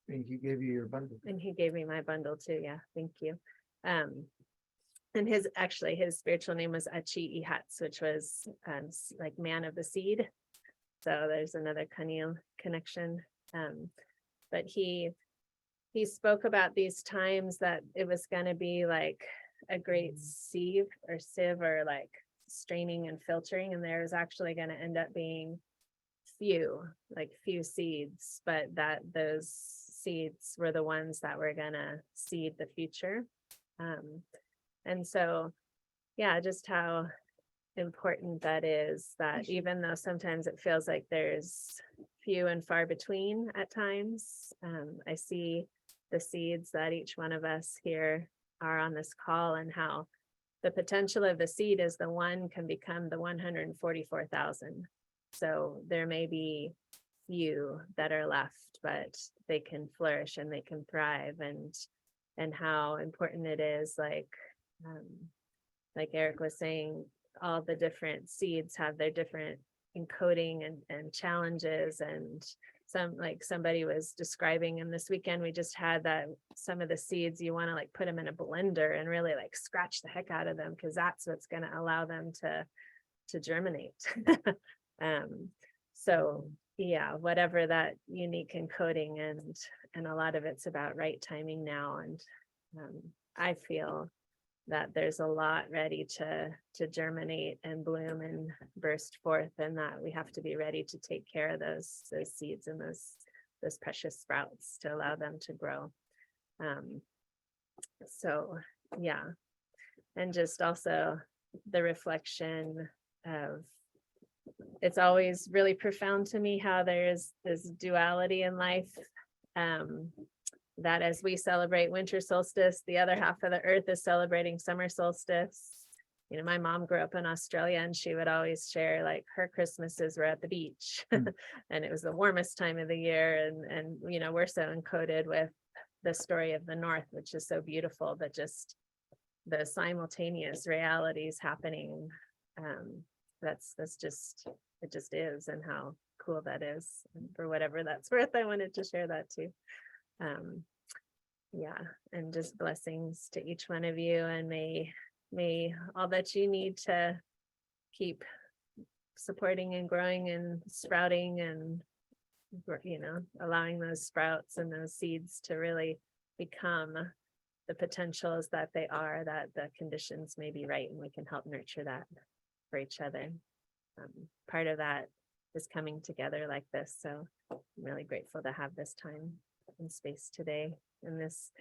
And he gave you your bundle. And he gave me my bundle too. Yeah, thank you. And his spiritual name was Achi Ihats, which was like man of the seed. So there's another Kanil connection. But he spoke about these times that it was going to be like a great sieve or like straining and filtering, and there was actually going to end up being few seeds, but that those seeds were the ones that were going to seed the future. And so yeah, just how important that is, that even though sometimes it feels like there's few and far between at times, I see the seeds that each one of us here are on this call, and how the potential of the seed is the one can become the 144,000. So there may be few that are left, but they can flourish and they can thrive, and how important it is, like Eric was saying, all the different seeds have their different encoding and challenges, and somebody was describing, and this weekend we just had that some of the seeds you want to like put them in a blender and really like scratch the heck out of them, because that's what's going to allow them to germinate. So yeah, whatever that unique encoding, and a lot of it's about right timing now, and I feel that there's a lot ready to germinate and bloom and burst forth, and that we have to be ready to take care of those seeds and those precious sprouts to allow them to grow. So yeah, and just also the reflection of, it's always really profound to me how there's this duality in life, that as we celebrate winter solstice, the other half of the earth is celebrating summer solstice. You know, my mom grew up in Australia, and she would always share like her Christmases were at the beach and it was the warmest time of the year. And, you know, we're so encoded with the story of the North, which is so beautiful, but just the simultaneous realities happening. That's just, it just is, and how cool that is. And for whatever that's worth, I wanted to share that too. Yeah, and just blessings to each one of you, and may all that you need to keep supporting and growing and sprouting, and, you know, allowing those sprouts and those seeds to really become the potentials that they are, that the conditions may be right, and we can help nurture that for each other. Part of that is coming together like this, so I'm really grateful to have this time and space today in this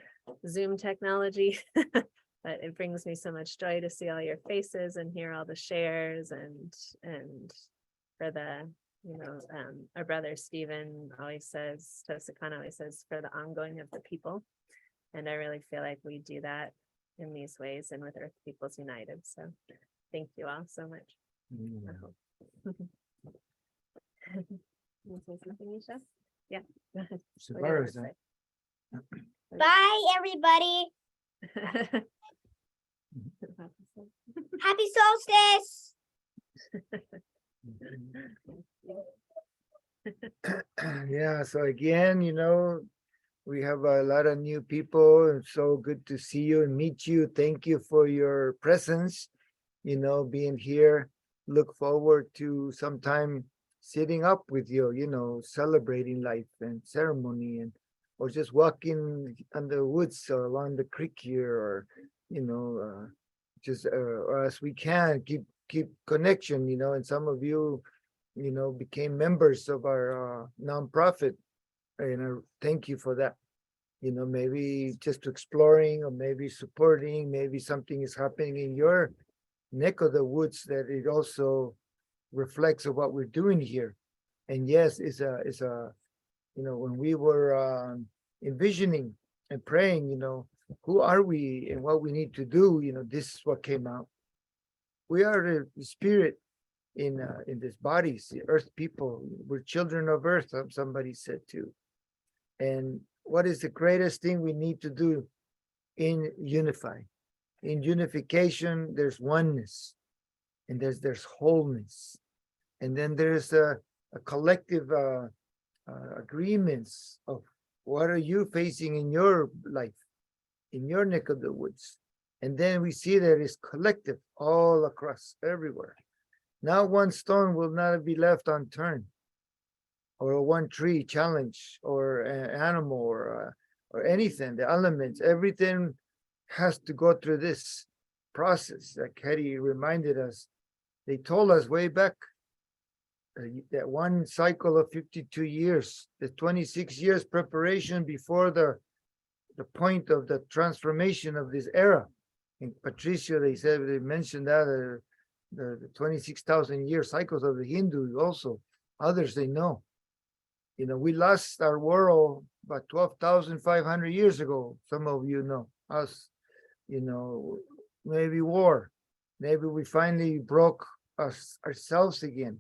Zoom technology. But it brings me so much joy to see all your faces and hear all the shares, and for the, you know, our brother Stephen always says, Tosakan always says, for the ongoing of the people. And I really feel like we do that in these ways, and with Earth Peoples United. So thank you all so much. I hope. You say something, Isha? Yeah. Go ahead. What do you want to say? Bye, everybody. Happy solstice. Yeah, so again, you know, we have a lot of new people, and so good to see you and meet you. Thank you for your presence, you know, being here. Look forward to sometime sitting up with you, you know, celebrating life and ceremony, and or just walking on the woods or along the creek here, or, you know, just or as we can keep connection, you know. And some of you, you know, became members of our nonprofit, and thank you for that. You know, maybe just exploring, or maybe supporting, maybe something is happening in your neck of the woods that it also reflects of what we're doing here. And yes, it's a, you know, when we were envisioning and praying, you know, who are we and what we need to do, you know, this is what came out. We are the spirit in these bodies, the earth people. We're children of earth, somebody said too. And what is the greatest thing we need to do? In unify. In unification, there's oneness, and there's wholeness, and then there's a collective agreements of what are you facing in your life, in your neck of the woods, and then we see that it's collective all across everywhere. Now one stone will not be left unturned, or one tree challenge, or an animal, or anything, the elements, everything has to go through this process. Like Hetty reminded us, they told us way back that one cycle of 52 years, the 26 years preparation before the point of the transformation of this era. And Patricia, they mentioned that the 26,000 year cycles of the Hindu also. Others they know. You know, we lost our world about 12,500 years ago. Some of you know us, you know, maybe war, Maybe we finally broke us ourselves again.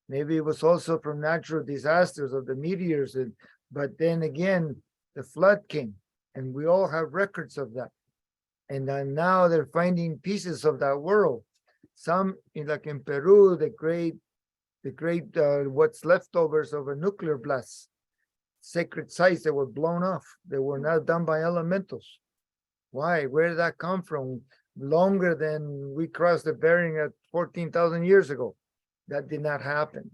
Maybe it was also from natural disasters of the meteors, but then again, the flood came, and we all have records of that. And then now they're finding pieces of that world. Some, like in Peru, the great what's leftovers of a nuclear blast, sacred sites that were blown off. They were not done by elementals. Why? Where did that come from? Longer than we crossed the Bering at 14,000 years ago. That did not happen.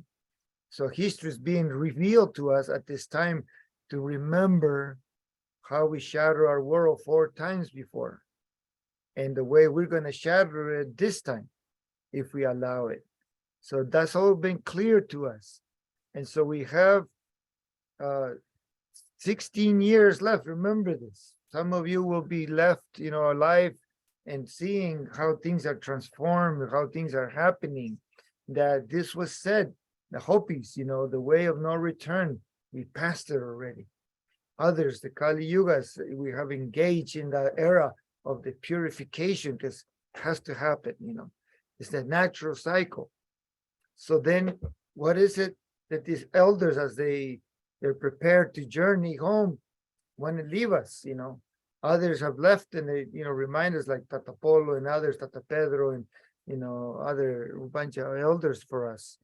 So history is being revealed to us at this time to remember how we shattered our world 4 times before, and the way we're going to shatter it this time, if we allow it. So that's all been clear to us. And so we have 16 years left. Remember this. Some of you will be left, alive and seeing how things are transformed, how things are happening. That this was said, the Hopis, the way of no return, we passed it already. Others, the Kali Yugas, we have engaged in the era of the purification, because it has to happen, It's the natural cycle. So then what is it that these elders, as they're prepared to journey home, want to leave us, Others have left, and they, remind us, like Tata Polo and others, Tata Pedro and, other bunch of elders for us,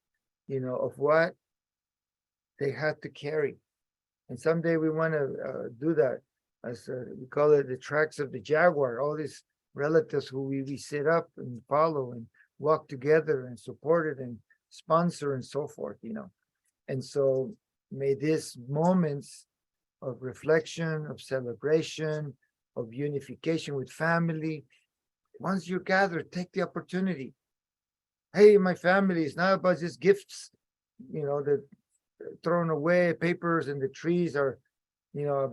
of what they had to carry. And someday we want to do that, as we call it, the tracks of the jaguar, all these relatives who we sit up and follow and walk together and support it and sponsor and so forth, And so may these moments of reflection, of celebration, of unification with family, once you gather, take the opportunity. Hey, my family is not about just gifts, that thrown away, papers, and the trees are,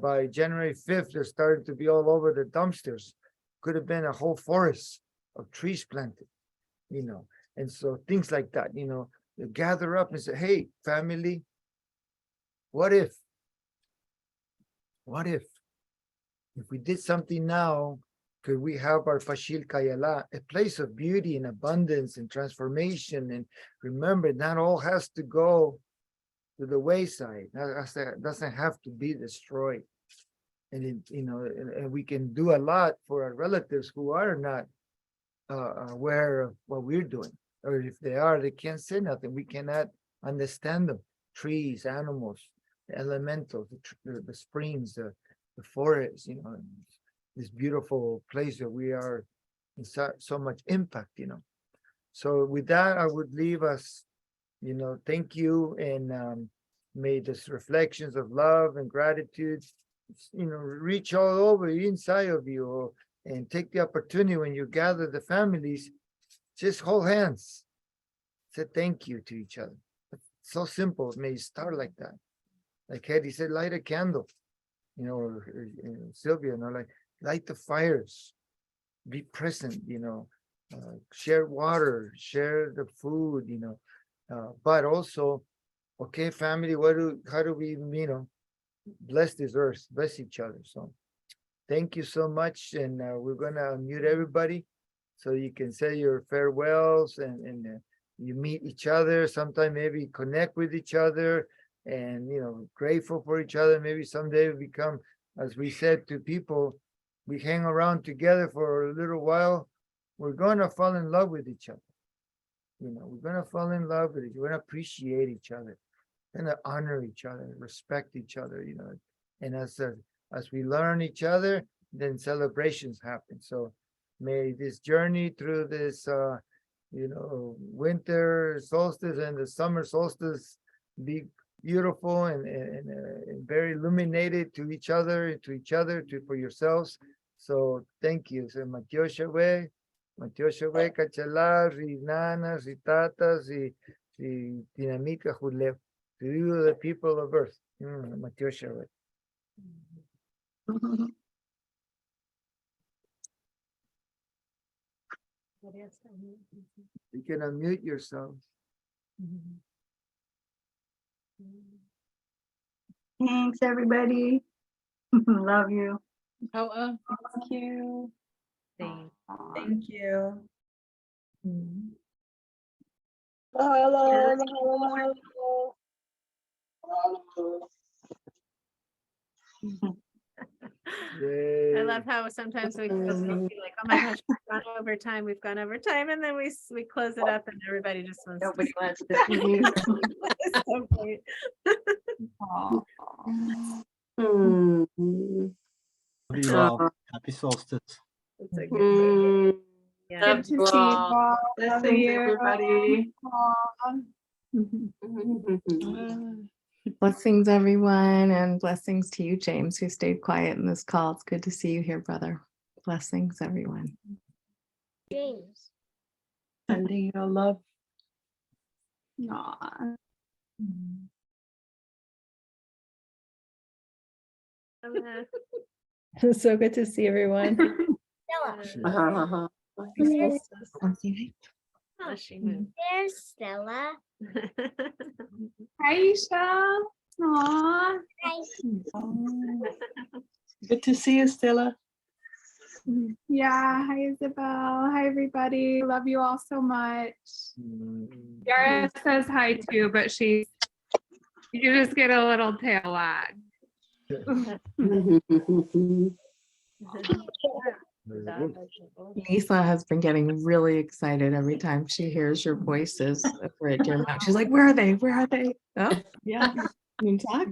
by January 5th, they're starting to be all over the dumpsters. Could have been a whole forest of trees planted, and so things like that, you gather up and say, hey, family, what if we did something now, could we have our Fashil Kayala, a place of beauty and abundance and transformation? And remember, not all has to go to the wayside. That doesn't have to be destroyed. And and we can do a lot for our relatives who are not aware of what we're doing, or if they are, they can't say nothing. We cannot understand them. Trees, animals, the elementals, the springs, the forests, this beautiful place that we are in so much impact, So with that, I would leave us, thank you, and may these reflections of love and gratitude, reach all over inside of you, and take the opportunity when you gather the families, just hold hands, say thank you to each other. It's so simple. It may start like that. Like Eddie said, light a candle, or Sylvia, like light the fires, be present, share water, share the food, but also, okay, family, how do we, bless this earth, bless each other. So thank you so much. And we're going to unmute everybody so you can say your farewells, and you meet each other, sometime maybe connect with each other, and, grateful for each other. Maybe someday we become, as we said to people, we hang around together for a little while, we're going to fall in love with each other. We're going to fall in love with each other. We're going to appreciate each other, and honor each other, respect each other, and as we learn each other, then celebrations happen. So may this journey through this, winter solstice and the summer solstice be beautiful and very illuminated to each other, for yourselves. So thank you. So Matioshwe, Kachala, Rinanas, Tatas, Dinamika, who left. To you, the people of Earth. Matioshwe. You can unmute yourselves. Thanks, everybody. Love you. Thank you. Thank Thank you. Mahalo, mahalo, mahalo. I love how sometimes we close it, we feel like, oh my gosh, we've gone over time, and then we close it up and everybody just wants to. Nobody wants to leave. It's so great. Hmm. Love you all. Happy solstice. It's a good. Yeah. Love you all. Blessings, everybody. Blessings, everyone, and blessings to you, James, who stayed quiet in this call. It's good to see you here, brother. Blessings, everyone. James. Sending you love. Aw. So good to see everyone. Stella. Oh, she moved. There's Stella. Hi, Isha. Aw. Hi. Good to see you, Stella. Yeah, hi Isabel. Hi everybody. Love you all so much. Yara says hi too, but you just get a little tail wag. Lisa has been getting really excited every time she hears your voices over at Deer Mountain. She's like, where are they? Where are they? Oh, yeah. You can talk?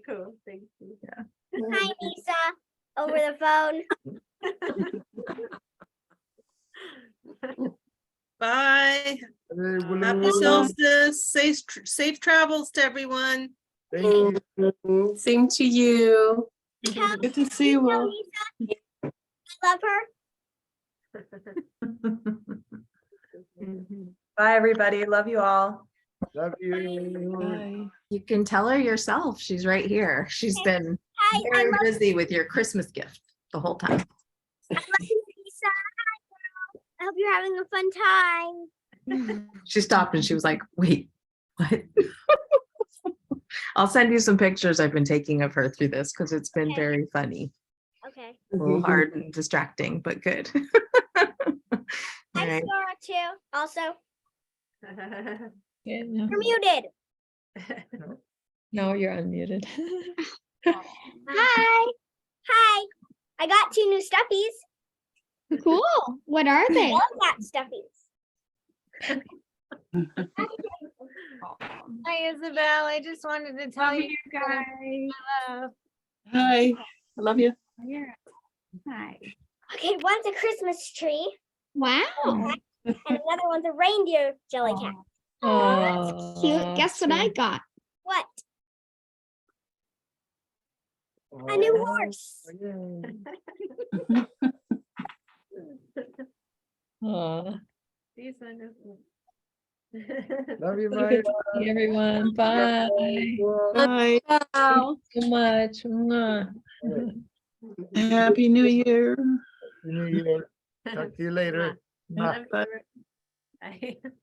Cool, thank you. Yeah. Hi, Lisa. Over the phone. Bye. Hey, Happy Blue. solstice. Safe travels to everyone. Thank you. Same to you. Good to see you, Will. Lisa. I love her. Bye, everybody. Love you all. Love you. Bye. You can tell her yourself. She's right here. She's been Hi, I very love busy with your Christmas gift the whole time. you, Lisa. Hi, girl. I hope you're having a fun time. She stopped and she was like, wait, what? I'll send you some pictures I've been taking of her through this because it's been Okay. very funny. Okay. A little hard and distracting, but good. All Hi, right. Sora too. Also, Yeah, no. you're muted. No, you're unmuted. Hi. Hi. I got 2 new stuffies. Cool. What are I they? love that stuffies. Hi, Isabel. I just wanted to tell you guys. Hello. Hi. I love you. Hi. Okay, one's a Christmas tree, Wow. and another one's a reindeer jelly cat. Oh, Cute. Guess what I got? What? A new horse. oh. These wonderful. Love you, So Maya. good to see everyone. Bye. Bye. Thanks so much. Mwah. Happy New Year. Happy New Year. Talk to you later. Love Bye. you. Bye.